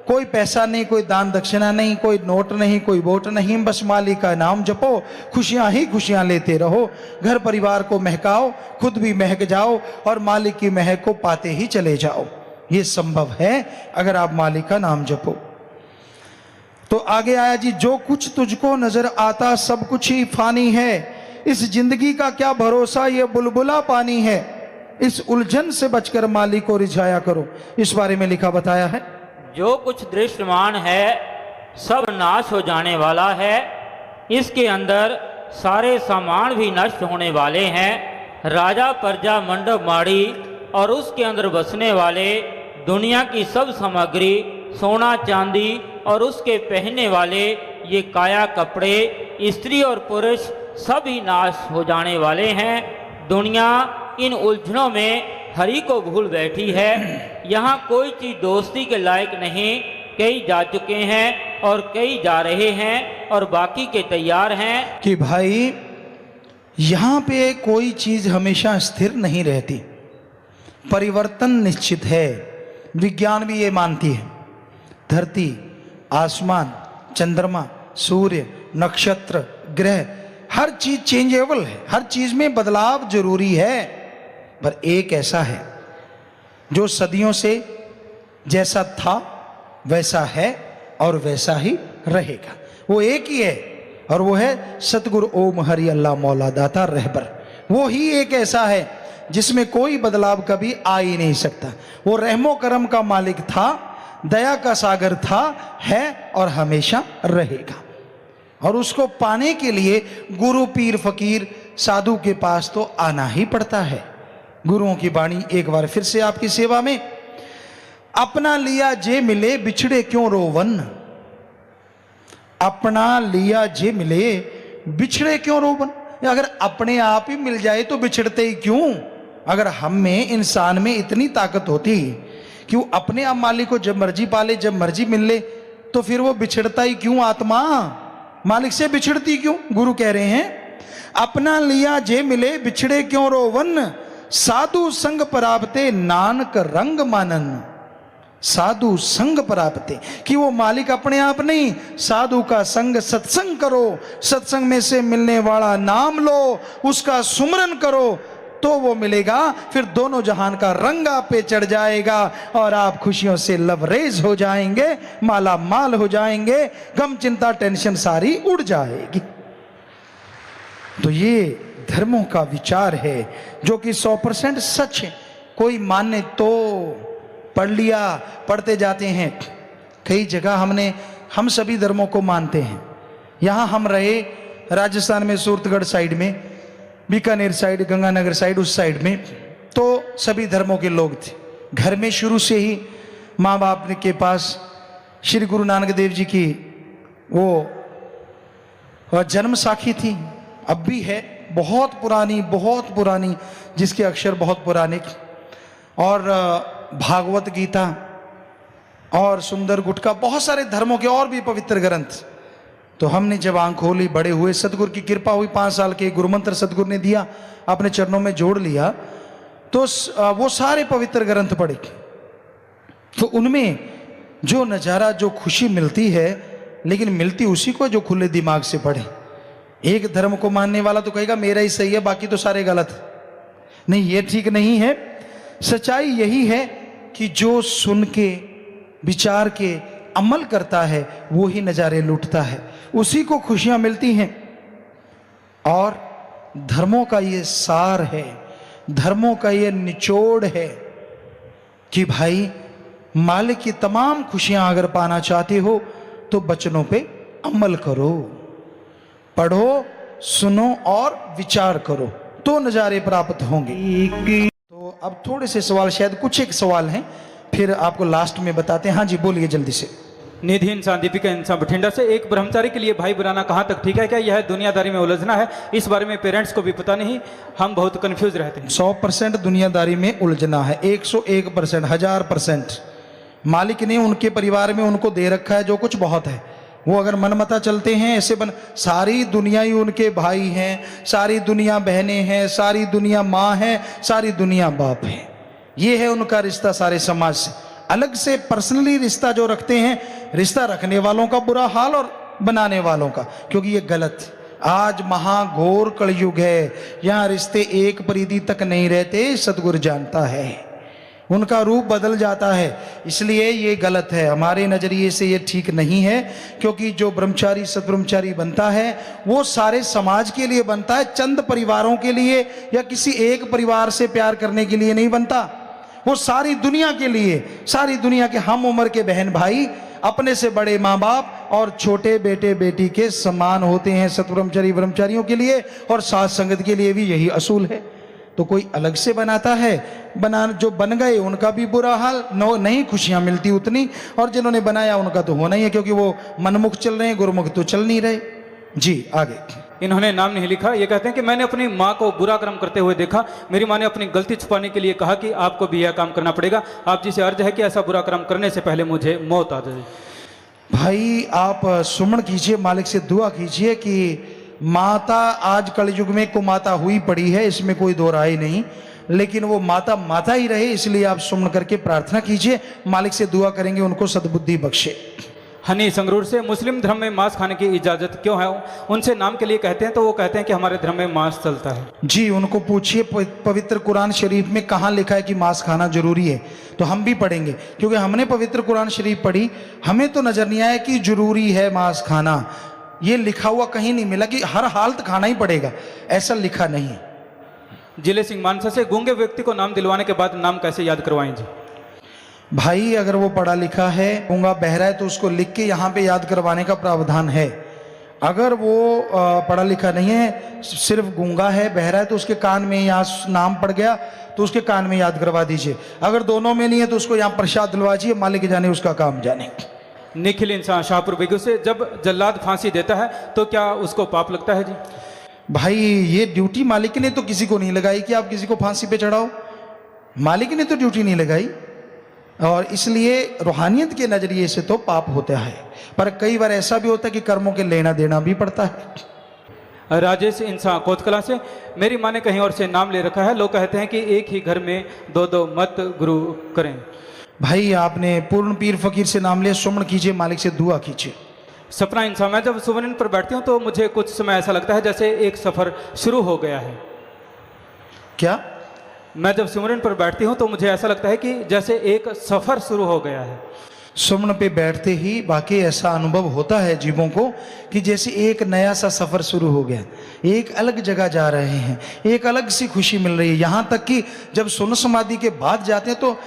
कोई पैसा नहीं, कोई दान दक्षिणा नहीं, कोई नोट नहीं, कोई वोट नहीं, बस मालिक का नाम जपो, खुशियां ही खुशियां लेते रहो, घर परिवार को महकाओ, खुद भी महक जाओ और मालिक की महक को पाते ही चले जाओ। ये संभव है अगर आप मालिक का नाम जपो। तो आगे आया जी, जो कुछ तुझको नजर आता सब कुछ ही फानी है, इस जिंदगी का क्या भरोसा ये बुलबुला पानी है, इस उलझन से बचकर मालिक को रिझाया करो। इस बारे में लिखा बताया है, जो कुछ दृश्यमान है सब नाश हो जाने वाला है, इसके अंदर सारे सामान भी नष्ट होने वाले हैं। राजा प्रजा मंडप माड़ी और उसके अंदर बसने वाले, दुनिया की सब सामग्री, सोना चांदी और उसके पहनने वाले ये काया कपड़े, स्त्री और पुरुष सब ही नाश हो जाने वाले हैं। दुनिया इन उलझनों में हरि को भूल बैठी है। यहाँ कोई चीज़ दोस्ती के लायक नहीं। कई जा चुके हैं और कई जा रहे हैं और बाकी के तैयार हैं। कि भाई यहाँ पे कोई चीज हमेशा स्थिर नहीं रहती, परिवर्तन निश्चित है। विज्ञान भी ये मानती है। धरती, आसमान, चंद्रमा, सूर्य, नक्षत्र, ग्रह, हर चीज चेंजेबल है, हर चीज में बदलाव जरूरी है। पर एक ऐसा है जो सदियों से जैसा था वैसा है और वैसा ही रहेगा, वो एक ही है और वो है सतगुरु ओम हरि अल्लाह मौला दाता रहबर। वो ही एक ऐसा है जिसमें कोई बदलाव कभी आ ही नहीं सकता। वो रहमो करम का मालिक था, दया का सागर था, है और हमेशा रहेगा। और उसको पाने के लिए गुरु, पीर, फकीर, साधु के पास तो आना ही पड़ता है। गुरुओं की वाणी एक बार फिर से आपकी सेवा में, अपना लिया जे मिले बिछड़े क्यों रोवन, अपना लिया जे मिले बिछड़े क्यों रोवन। अगर अपने आप ही मिल जाए तो बिछड़ते ही क्यों। अगर हम में, इंसान में इतनी ताकत होती कि वो अपने आप मालिक को जब मर्जी पाले, जब मर्जी मिल ले, तो फिर वो बिछड़ता ही क्यों। आत्मा मालिक से बिछड़ती क्यों। गुरु कह रहे हैं, अपना लिया जे मिले बिछड़े क्यों रोवन, साधु संग परापते नानक रंग मानन। साधु संग परापते, कि वो मालिक अपने आप नहीं, साधु का संग, सत्संग करो, सत्संग में से मिलने वाला नाम लो, उसका सुमरन करो तो वो मिलेगा। फिर दोनों जहान का रंग आप पे चढ़ जाएगा और आप खुशियों से लबरेज हो जाएंगे, माला माल हो जाएंगे, गम चिंता टेंशन सारी उड़ जाएगी। तो ये धर्मों का विचार है जो कि 100% सच है। कोई माने तो पढ़ लिया, पढ़ते जाते हैं। कई जगह हम सभी धर्मों को मानते हैं। यहाँ हम रहे राजस्थान में, सूरतगढ़ साइड में, बीकानेर साइड, गंगानगर साइड, उस साइड में तो सभी धर्मों के लोग थे। घर में शुरू से ही माँ बाप के पास श्री गुरु नानक देव जी की वो जन्म साखी थी, अब भी है, बहुत पुरानी, जिसके अक्षर बहुत पुराने, और भागवत गीता और सुंदर गुटका, बहुत सारे धर्मों के और भी पवित्र ग्रंथ। तो हमने जब आंख खोली, बड़े हुए, सतगुरु की कृपा हुई, 5 साल के गुरुमंत्र सतगुरु ने दिया, अपने चरणों में जोड़ लिया, तो वो सारे पवित्र ग्रंथ पढ़े। तो उनमें जो नज़ारा, जो खुशी मिलती है, लेकिन मिलती उसी को जो खुले दिमाग से पढ़े। एक धर्म को मानने वाला तो कहेगा मेरा ही सही है, बाकी तो सारे गलत। नहीं, ये ठीक नहीं है। सच्चाई यही है कि जो सुन के, विचार के, अमल करता है वो ही नज़ारे लूटता है, उसी को खुशियां मिलती हैं। और धर्मों का ये सार है, धर्मों का ये निचोड़ है कि भाई मालिक की तमाम खुशियां अगर पाना चाहते हो तो वचनों पे अमल करो, पढ़ो, सुनो और विचार करो, तो नजारे प्राप्त होंगे। तो अब थोड़े से सवाल, शायद कुछ एक सवाल हैं, फिर आपको लास्ट में बताते हैं। हाँ जी बोलिए जल्दी से। निधि इंसान दीपिका इंसान बठिंडा से, एक ब्रह्मचारी के लिए भाई बनाना कहाँ तक ठीक है? क्या यह दुनियादारी में उलझना है? इस बारे में पेरेंट्स को भी पता नहीं, हम बहुत कंफ्यूज रहते हैं। 100% दुनियादारी में उलझना है, 101%, 1000%। मालिक ने उनके परिवार में उनको दे रखा है जो कुछ बहुत है। वो अगर मनमता चलते हैं ऐसे सारी दुनिया ही उनके भाई हैं, सारी दुनिया बहनें हैं, सारी दुनिया माँ है, सारी दुनिया बाप है। ये है उनका रिश्ता सारे समाज से। अलग से पर्सनली रिश्ता जो रखते हैं, रिश्ता रखने वालों का बुरा हाल और बनाने वालों का, क्योंकि ये गलत है। आज महाघोर कलयुग है, यहाँ रिश्ते एक परिधि तक नहीं रहते, सतगुरु जानता है, उनका रूप बदल जाता है। इसलिए ये गलत है, हमारे नजरिए से ये ठीक नहीं है। क्योंकि जो ब्रह्मचारी सतब्रह्मचारी बनता है वो सारे समाज के लिए बनता है, चंद परिवारों के लिए या किसी एक परिवार से प्यार करने के लिए नहीं बनता। वो सारी दुनिया के लिए, सारी दुनिया के हम उम्र के बहन भाई, अपने से बड़े माँ बाप और छोटे बेटे बेटी के समान होते हैं। सतब्रह्मचारी ब्रह्मचारियों के लिए और साथ संगत के लिए भी यही असूल है। तो कोई अलग से बनाता है, जो बन गए उनका भी बुरा हाल, नहीं खुशियां मिलती उतनी, और जिन्होंने बनाया उनका तो होना ही है, क्योंकि वो मनमुख चल रहे हैं, गुरुमुख तो चल नहीं रहे। जी आगे। इन्होंने नाम नहीं लिखा, ये कहते हैं कि मैंने अपनी माँ को बुरा कर्म करते हुए देखा। मेरी माँ ने अपनी गलती छुपाने के लिए कहा कि आपको भी यह काम करना पड़ेगा। आप जी से अर्ज है कि ऐसा बुरा कर्म करने से पहले मुझे मौत आ जाए। भाई आप सुमन कीजिए, मालिक से दुआ कीजिए कि माता आज कलयुग में कुमाता हुई पड़ी है, इसमें कोई दो राय नहीं, लेकिन वो माता माता ही रहे। इसलिए आप सुमन करके प्रार्थना कीजिए, मालिक से दुआ करेंगे उनको सद्बुद्धि बख्शे। हनी संगरूर से, मुस्लिम धर्म में मांस खाने की इजाजत क्यों है? उनसे नाम के लिए कहते हैं तो वो कहते हैं कि हमारे धर्म में मांस चलता है। जी उनको पूछिए पवित्र कुरान शरीफ में कहाँ लिखा है कि मांस खाना जरूरी है, तो हम भी पढ़ेंगे, क्योंकि हमने पवित्र कुरान शरीफ पढ़ी, हमें तो नजर नहीं आया कि जरूरी है मांस खाना। ये लिखा हुआ कहीं नहीं मिला कि हर हालत खाना ही पड़ेगा, ऐसा लिखा नहीं। जिले सिंह मानसा से, गूंगे व्यक्ति को नाम दिलवाने के बाद नाम कैसे याद करवाएं जी? भाई अगर वो पढ़ा लिखा है, गूंगा बहरा है, तो उसको लिख के यहाँ पे याद करवाने का प्रावधान है। अगर वो पढ़ा लिखा नहीं है, सिर्फ गूंगा है, बहरा है, तो उसके कान में यहाँ नाम पड़ गया तो उसके कान में याद करवा दीजिए। अगर दोनों में नहीं है तो उसको यहाँ प्रसाद दिलवाजिए, मालिक जाने उसका काम जाने। निखिल इंसान शाहपुर बेगू से, जब जल्लाद फांसी देता है तो क्या उसको पाप लगता है जी? भाई ये ड्यूटी मालिक ने तो किसी को नहीं लगाई कि आप किसी को फांसी पे चढ़ाओ, मालिक ने तो ड्यूटी नहीं लगाई, और इसलिए रूहानियत के नजरिए से तो पाप होता है। पर कई बार ऐसा भी होता है कि कर्मों के लेना देना भी पड़ता है। राजेश इंसान कोतकला से, मेरी माँ ने कहीं और से नाम ले रखा है, लोग कहते हैं कि एक ही घर में दो दो मत गुरु करें। भाई आपने पूर्ण पीर फकीर से नाम लिया, सुमन कीजिए, मालिक से दुआ कीजिए। सपना इंसान, मैं जब सुवर्ण पर बैठती हूँ तो मुझे कुछ समय ऐसा लगता है जैसे एक सफर शुरू हो गया है। क्या? मैं जब सुमरन पर बैठती हूँ तो मुझे ऐसा लगता है कि जैसे एक सफर शुरू हो गया है। सुमन पे बैठते ही बाकी ऐसा अनुभव होता है जीवों को कि जैसे एक नया सा सफर शुरू हो गया, एक अलग जगह जा रहे हैं, एक अलग सी खुशी मिल रही है। यहाँ तक कि जब सुन समाधि के बाद जाते हैं तो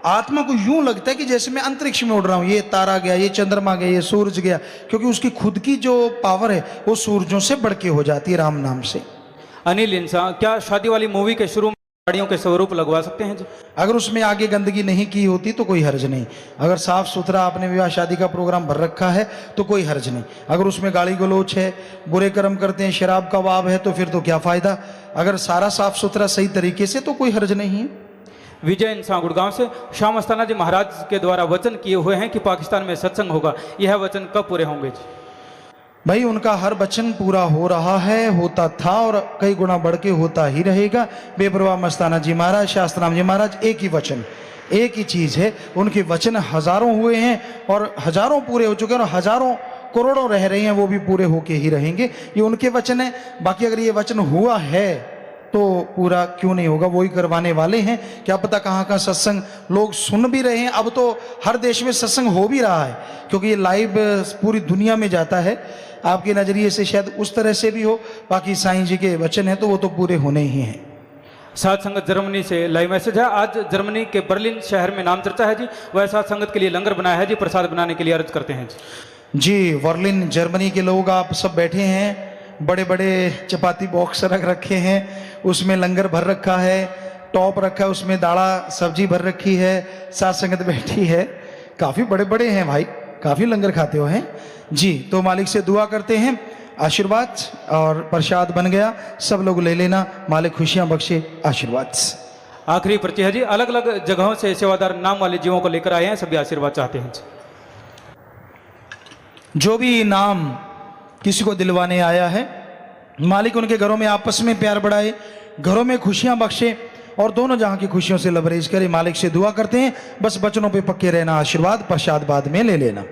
आत्मा को यूं लगता है कि जैसे मैं अंतरिक्ष में उड़ रहा हूँ, ये तारा गया, ये चंद्रमा गया, ये सूरज गया, क्योंकि उसकी खुद की जो पावर है वो सूरजों से बढ़ के हो जाती है राम नाम से। अनिल इंसान, क्या शादी वाली मूवी के शुरू में गाड़ियों के स्वरूप लगवा सकते हैं जी? अगर उसमें आगे गंदगी नहीं की होती तो कोई हर्ज नहीं। अगर साफ सुथरा आपने विवाह शादी का प्रोग्राम भर रखा है तो कोई हर्ज नहीं। अगर उसमें गाली गलोच है, बुरे कर्म करते हैं, शराब का वाब है, तो फिर तो क्या फायदा। अगर सारा साफ सुथरा सही तरीके से तो कोई हर्ज नहीं है। विजय इंसान गुड़गांव से, श्याम अस्थाना जी महाराज के द्वारा वचन किए हुए हैं कि पाकिस्तान में सत्संग होगा, यह वचन कब पूरे होंगे जी? भाई उनका हर वचन पूरा हो रहा है, होता था और कई गुना बढ़ के होता ही रहेगा। बेपरवाह मस्ताना जी महाराज, शास्त्राम जी महाराज, एक ही वचन, एक ही चीज है। उनके वचन हजारों हुए हैं और हजारों पूरे हो चुके हैं और हजारों करोड़ों रह रहे हैं, वो भी पूरे होके ही रहेंगे। ये उनके वचन है। बाकी अगर ये वचन हुआ है तो पूरा क्यों नहीं होगा, वही करवाने वाले हैं। क्या पता कहाँ का सत्संग लोग सुन भी रहे हैं। अब तो हर देश में सत्संग हो भी रहा है, क्योंकि ये लाइव पूरी दुनिया में जाता है। आपके नजरिए से शायद उस तरह से भी हो, बाकी साईं जी के वचन है तो वो तो पूरे होने ही हैं। सात संगत जर्मनी से लाइव मैसेज है, आज जर्मनी के बर्लिन शहर में नाम चर्चा है जी, वह सात संगत के लिए लंगर बनाया है जी, प्रसाद बनाने के लिए अर्ज करते हैं जी। जी बर्लिन जर्मनी के लोग आप सब बैठे हैं, बड़े बड़े चपाती बॉक्स रख रखे हैं, उसमें लंगर भर रखा है, टॉप रखा है, उसमें दाढ़ा सब्जी भर रखी है, साथ संगत बैठी है। काफ़ी बड़े बड़े हैं भाई, काफ़ी लंगर खाते हो हैं जी। तो मालिक से दुआ करते हैं आशीर्वाद, और प्रसाद बन गया, सब लोग ले लेना, मालिक खुशियां बख्शे, आशीर्वाद। आखिरी प्रतिहा जी, अलग अलग जगहों से सेवादार नाम वाले जीवों को लेकर आए हैं, सभी आशीर्वाद चाहते हैं जी। जो भी नाम किसी को दिलवाने आया है, मालिक उनके घरों में आपस में प्यार बढ़ाए, घरों में खुशियां बख्शे और दोनों जहां की खुशियों से लबरेज करे। मालिक से दुआ करते हैं, बस बचनों पे पक्के रहना, आशीर्वाद प्रसाद बाद में ले लेना।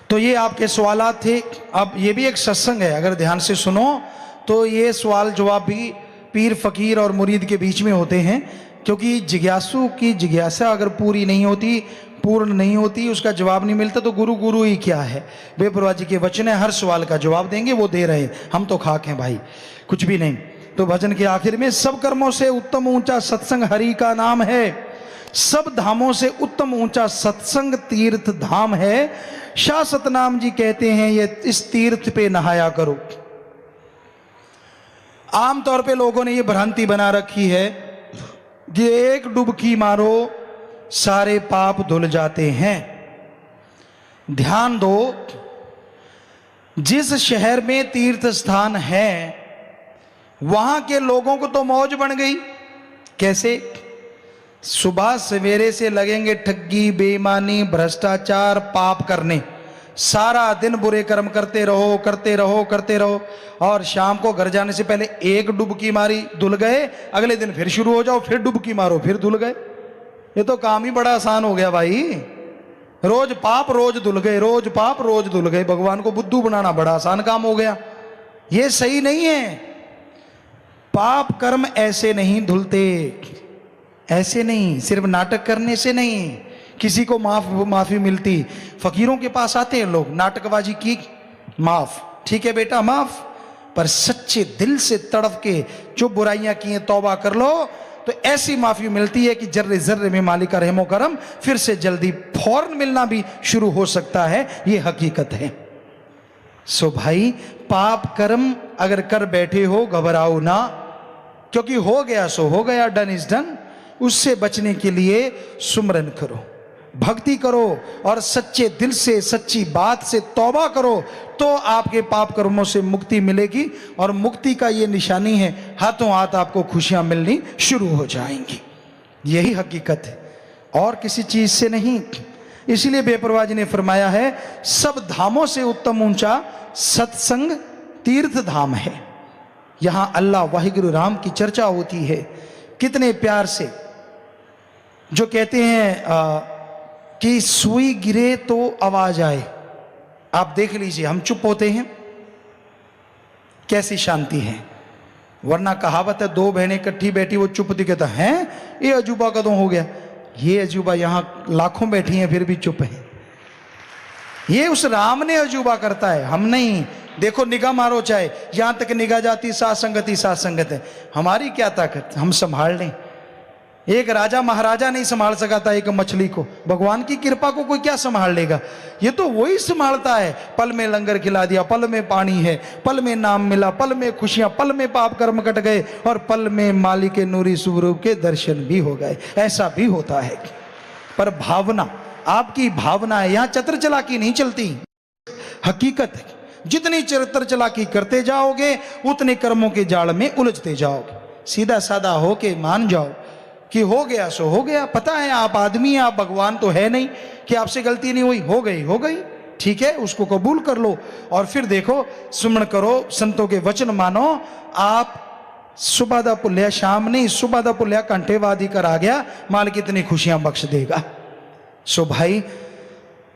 तो ये आपके सवालात थे। अब ये भी एक सत्संग है, अगर ध्यान से सुनो तो ये सवाल जवाब भी पीर फकीर और मुरीद के बीच में होते हैं, क्योंकि जिज्ञासु की जिज्ञासा अगर पूरी नहीं होती, पूर्ण नहीं होती, उसका जवाब नहीं मिलता, तो गुरु गुरु ही क्या है। बेपरवाह जी के वचन है, हर सवाल का जवाब देंगे, वो दे रहे हैं, हम तो खाक हैं भाई, कुछ भी नहीं। तो भजन के आखिर में, सब कर्मों से उत्तम ऊंचा सत्संग हरि का नाम है, सब धामों से उत्तम ऊंचा सत्संग तीर्थ धाम है। शाह सतनाम जी कहते हैं, ये इस तीर्थ पे नहाया करो। आमतौर पे लोगों ने ये भ्रांति बना रखी है कि एक डुबकी मारो सारे पाप धुल जाते हैं। ध्यान दो, जिस शहर में तीर्थ स्थान है वहां के लोगों को तो मौज बन गई। कैसे? सुबह सवेरे से लगेंगे ठगी, बेईमानी, भ्रष्टाचार, पाप करने, सारा दिन बुरे कर्म करते रहो करते रहो करते रहो, और शाम को घर जाने से पहले एक डुबकी मारी, धुल गए, अगले दिन फिर शुरू हो जाओ, फिर डुबकी मारो, फिर धुल गए। ये तो काम ही बड़ा आसान हो गया भाई, रोज पाप रोज धुल गए, रोज पाप रोज धुल गए। भगवान को बुद्धू बनाना बड़ा आसान काम हो गया। ये सही नहीं है। पाप कर्म ऐसे नहीं धुलते, ऐसे नहीं, सिर्फ नाटक करने से नहीं किसी को माफी मिलती। फकीरों के पास आते हैं लोग, नाटकबाजी की, माफ, ठीक है बेटा माफ, पर सच्चे दिल से तड़प के जो बुराइयां की हैं तौबा कर लो, तो ऐसी माफी मिलती है कि जर्रे जर्रे में मालिक का रहमो करम फिर से जल्दी फौरन मिलना भी शुरू हो सकता है। ये हकीकत है। सो भाई, पाप कर्म अगर कर बैठे हो घबराओ ना, क्योंकि हो गया सो हो गया, डन इज डन। उससे बचने के लिए सुमरन करो, भक्ति करो और सच्चे दिल से सच्ची बात से तौबा करो, तो आपके पाप कर्मों से मुक्ति मिलेगी। और मुक्ति का ये निशानी है, हाथों हाथ आपको खुशियां मिलनी शुरू हो जाएंगी। यही हकीकत है, और किसी चीज से नहीं। इसीलिए बेपरवाह जी ने फरमाया है, सब धामों से उत्तम ऊंचा सत्संग तीर्थ धाम है। यहां अल्लाह वाहिगुरु राम की चर्चा होती है, कितने प्यार से। जो कहते हैं कि सुई गिरे तो आवाज आए, आप देख लीजिए, हम चुप होते हैं, कैसी शांति है। वरना कहावत है, दो बहनें इकट्ठी बैठी, वो चुप थी, कहता है ये अजूबा कदों हो गया। ये अजूबा यहां लाखों बैठी हैं फिर भी चुप है। ये उस राम ने अजूबा करता है, हम नहीं। देखो निगाह मारो, चाहे यहां तक निगाह जाती, साथ संगत है। हमारी क्या ताकत, हम संभाल लें। एक राजा महाराजा नहीं संभाल सका था एक मछली को, भगवान की कृपा को कोई क्या संभाल लेगा। ये तो वही संभालता है। पल में लंगर खिला दिया, पल में पानी है, पल में नाम मिला, पल में खुशियां, पल में पाप कर्म कट गए, और पल में मालिक के नूरी स्वरूप के दर्शन भी हो गए। ऐसा भी होता है। पर भावना, आपकी भावना है, यहां चतर चलाकी नहीं चलती, हकीकत है। जितनी चतर चलाकी करते जाओगे उतने कर्मों के जाल में उलझते जाओगे। सीधा साधा होके मान जाओ कि हो गया सो हो गया। पता है आप आदमी हैं, आप भगवान तो है नहीं कि आपसे गलती नहीं हुई, हो गई, ठीक है, उसको कबूल कर लो। और फिर देखो, सुमन करो, संतों के वचन मानो। आप सुबह दा पुल्या शाम नहीं, सुबह दा पुल्या कंठेवादी कर आ गया, मालिक इतनी खुशियां बख्श देगा। सो भाई,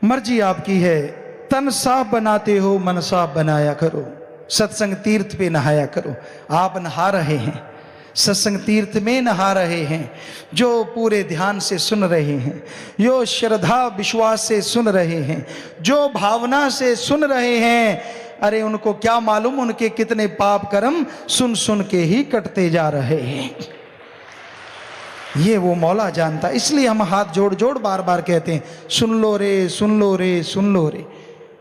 मर्जी आपकी है, तन साफ बनाते हो मन साफ बनाया करो, सत्संग तीर्थ पे नहाया करो। आप नहा रहे हैं, सत्संग तीर्थ में नहा रहे हैं, जो पूरे ध्यान से सुन रहे हैं, जो श्रद्धा विश्वास से सुन रहे हैं, जो भावना से सुन रहे हैं। अरे उनको क्या मालूम उनके कितने पाप कर्म सुन सुन के ही कटते जा रहे हैं। ये वो मौला जानता। इसलिए हम हाथ जोड़ जोड़ बार बार कहते हैं, सुन लो रे सुन लो रे सुन लो रे।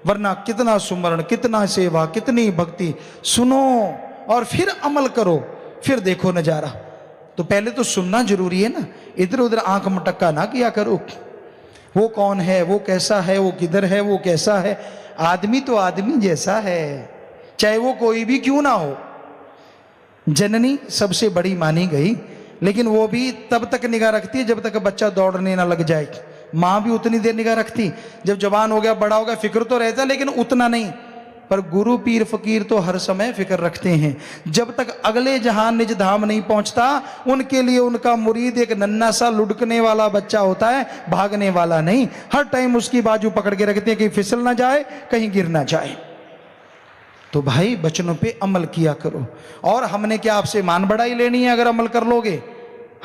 वरना कितना सुमरण, कितना सेवा, कितनी भक्ति, सुनो और फिर अमल करो, फिर देखो नजारा। तो पहले तो सुनना जरूरी है ना, इधर उधर आंख मटक्का ना किया करो। वो कौन है, वो कैसा है, वो किधर है, वो कैसा है। आदमी तो आदमी जैसा है, चाहे वो कोई भी क्यों ना हो। जननी सबसे बड़ी मानी गई, लेकिन वो भी तब तक निगाह रखती है जब तक बच्चा दौड़ने ना लग जाए। माँ भी उतनी देर निगाह रखती, जब जवान हो गया, बड़ा हो गया, फिक्र तो रहता है लेकिन उतना नहीं। पर गुरु पीर फकीर तो हर समय फिक्र रखते हैं। जब तक अगले जहान निज धाम नहीं पहुंचता, उनके लिए उनका मुरीद एक नन्हा सा लुढ़कने वाला बच्चा होता है, भागने वाला नहीं। हर टाइम उसकी बाजू पकड़ के रखते हैं, कहीं फिसल ना जाए, कहीं गिर ना जाए। तो भाई बचनों पे अमल किया करो। और हमने क्या आपसे मान बढ़ाई लेनी है? अगर अमल कर लोगे,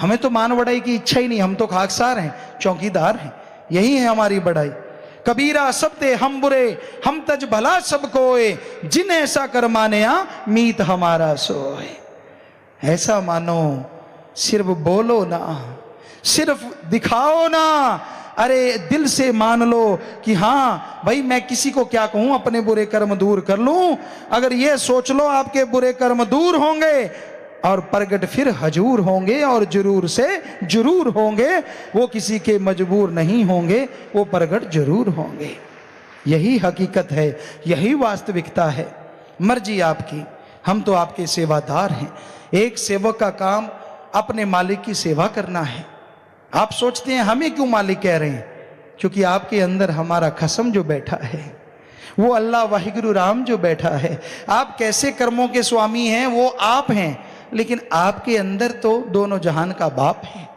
हमें तो मान बढ़ाई की इच्छा ही नहीं। हम तो खाकसार हैं, चौकीदार हैं, यही है हमारी बढ़ाई। कबीरा सब ते हम बुरे, हम तज भला सब कोय, जिन ऐसा कर मानया मीत हमारा सोए। ऐसा मानो, सिर्फ बोलो ना, सिर्फ दिखाओ ना, अरे दिल से मान लो कि हाँ भाई मैं किसी को क्या कहूं, अपने बुरे कर्म दूर कर लूं। अगर ये सोच लो आपके बुरे कर्म दूर होंगे और प्रगट फिर हजूर होंगे, और जरूर से जरूर होंगे। वो किसी के मजबूर नहीं होंगे, वो प्रगट जरूर होंगे। यही हकीकत है, यही वास्तविकता है। मर्जी आपकी, हम तो आपके सेवादार हैं। एक सेवक का काम अपने मालिक की सेवा करना है। आप सोचते हैं हमें क्यों मालिक कह रहे हैं? क्योंकि आपके अंदर हमारा खसम जो बैठा है, वो अल्लाह वाहिगुरु राम जो बैठा है। आप कैसे कर्मों के स्वामी हैं वो आप हैं, लेकिन आपके अंदर तो दोनों जहान का बाप है।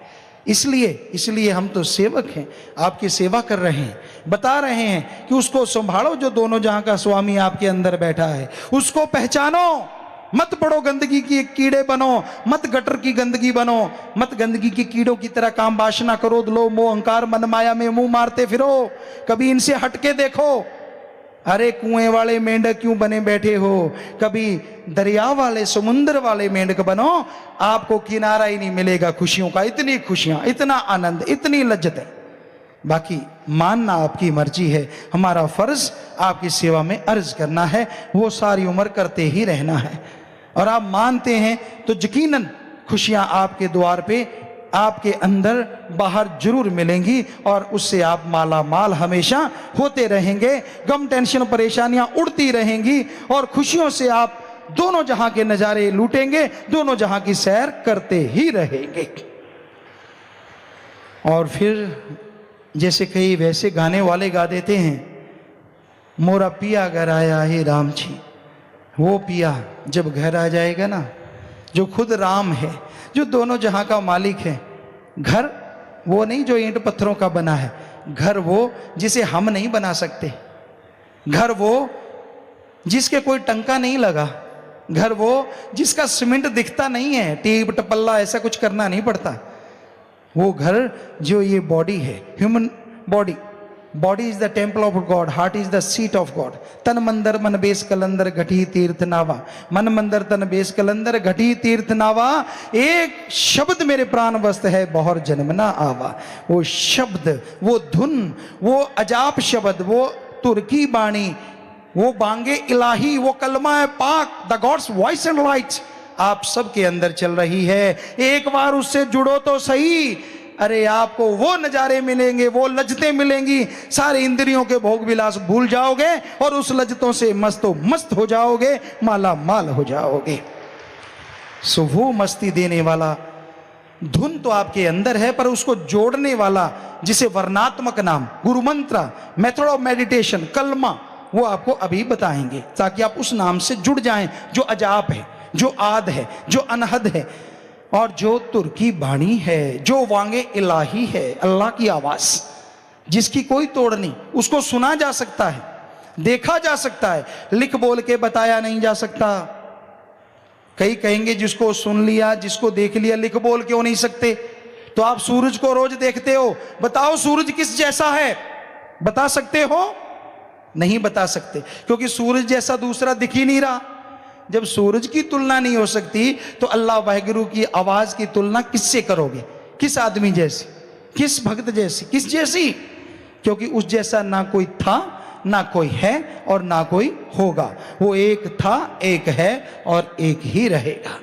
इसलिए हम तो सेवक हैं, आपकी सेवा कर रहे हैं, बता रहे हैं कि उसको संभालो जो दोनों जहां का स्वामी आपके अंदर बैठा है। उसको पहचानो, मत पड़ो गंदगी के कीड़े बनो, मत गटर की गंदगी बनो, मत गंदगी के कीड़ों की तरह काम वासना क्रोध लोभ मोह अहंकार मन माया में मुंह मारते फिरो। कभी इनसे हटके देखो। अरे कुएं वाले मेंढक क्यों बने बैठे हो? कभी दरिया वाले समुद्र वाले मेंढक बनो, आपको किनारा ही नहीं मिलेगा खुशियों का। इतनी खुशियां, इतना आनंद, इतनी लज्जत है। बाकी मानना आपकी मर्जी है, हमारा फर्ज आपकी सेवा में अर्ज करना है, वो सारी उम्र करते ही रहना है। और आप मानते हैं तो यकीनन खुशियां आपके द्वार पे, आपके अंदर बाहर जरूर मिलेंगी, और उससे आप माला माल हमेशा होते रहेंगे। गम टेंशन परेशानियां उड़ती रहेंगी, और खुशियों से आप दोनों जहां के नजारे लूटेंगे, दोनों जहां की सैर करते ही रहेंगे। और फिर जैसे कई वैसे गाने वाले गा देते हैं, मोरा पिया घर आया है राम जी। वो पिया जब घर आ जाएगा ना, जो खुद राम है, जो दोनों जहां का मालिक है। घर वो नहीं जो ईंट पत्थरों का बना है, घर वो जिसे हम नहीं बना सकते, घर वो जिसके कोई टंका नहीं लगा, घर वो जिसका सीमेंट दिखता नहीं है, टीप टपल्ला ऐसा कुछ करना नहीं पड़ता। वो घर जो ये बॉडी है, human body, body is the temple of God, heart is the seat of God. तन मंदर मन बेस कलंदर घटी तीर्थ नावा, मन मंदर तन बेस कलंदर घटी तीर्थ नावा। एक शब्द मेरे प्राण वस्त है, बहुर जन्म ना आवा। वो शब्द, वो धुन, वो अजाप शब्द, वो तुर्की बाणी, वो बांगे इलाही, वो कलमा है पाक, the gods voice and light आप सबके अंदर चल रही है। एक बार उससे जुड़ो तो सही। अरे आपको वो नजारे मिलेंगे, वो लज्जतें मिलेंगी, सारे इंद्रियों के भोग विलास भूल जाओगे, और उस लज्जतों से मस्त हो जाओगे, माला माल हो जाओगे। सो वो मस्ती देने वाला धुन तो आपके अंदर है, पर उसको जोड़ने वाला, जिसे वर्णात्मक नाम, गुरु मंत्र, मेथड ऑफ मेडिटेशन, कलमा, वो आपको अभी बताएंगे, ताकि आप उस नाम से जुड़ जाएं जो अजाप है, जो आद है, जो अनहद है, और जो तुर्की बाणी है, जो वांगे इलाही है, अल्लाह की आवाज जिसकी कोई तोड़ नहीं। उसको सुना जा सकता है, देखा जा सकता है, लिख बोल के बताया नहीं जा सकता। कई कहेंगे जिसको सुन लिया, जिसको देख लिया, लिख बोल क्यों नहीं सकते? तो आप सूरज को रोज देखते हो, बताओ सूरज किस जैसा है? बता सकते हो? नहीं बता सकते, क्योंकि सूरज जैसा दूसरा दिख ही नहीं रहा। जब सूरज की तुलना नहीं हो सकती, तो अल्लाह वाहिगुरु की आवाज की तुलना किससे करोगे? किस आदमी जैसी, किस भक्त जैसी, किस जैसी? क्योंकि उस जैसा ना कोई था, ना कोई है और ना कोई होगा। वो एक था, एक है और एक ही रहेगा।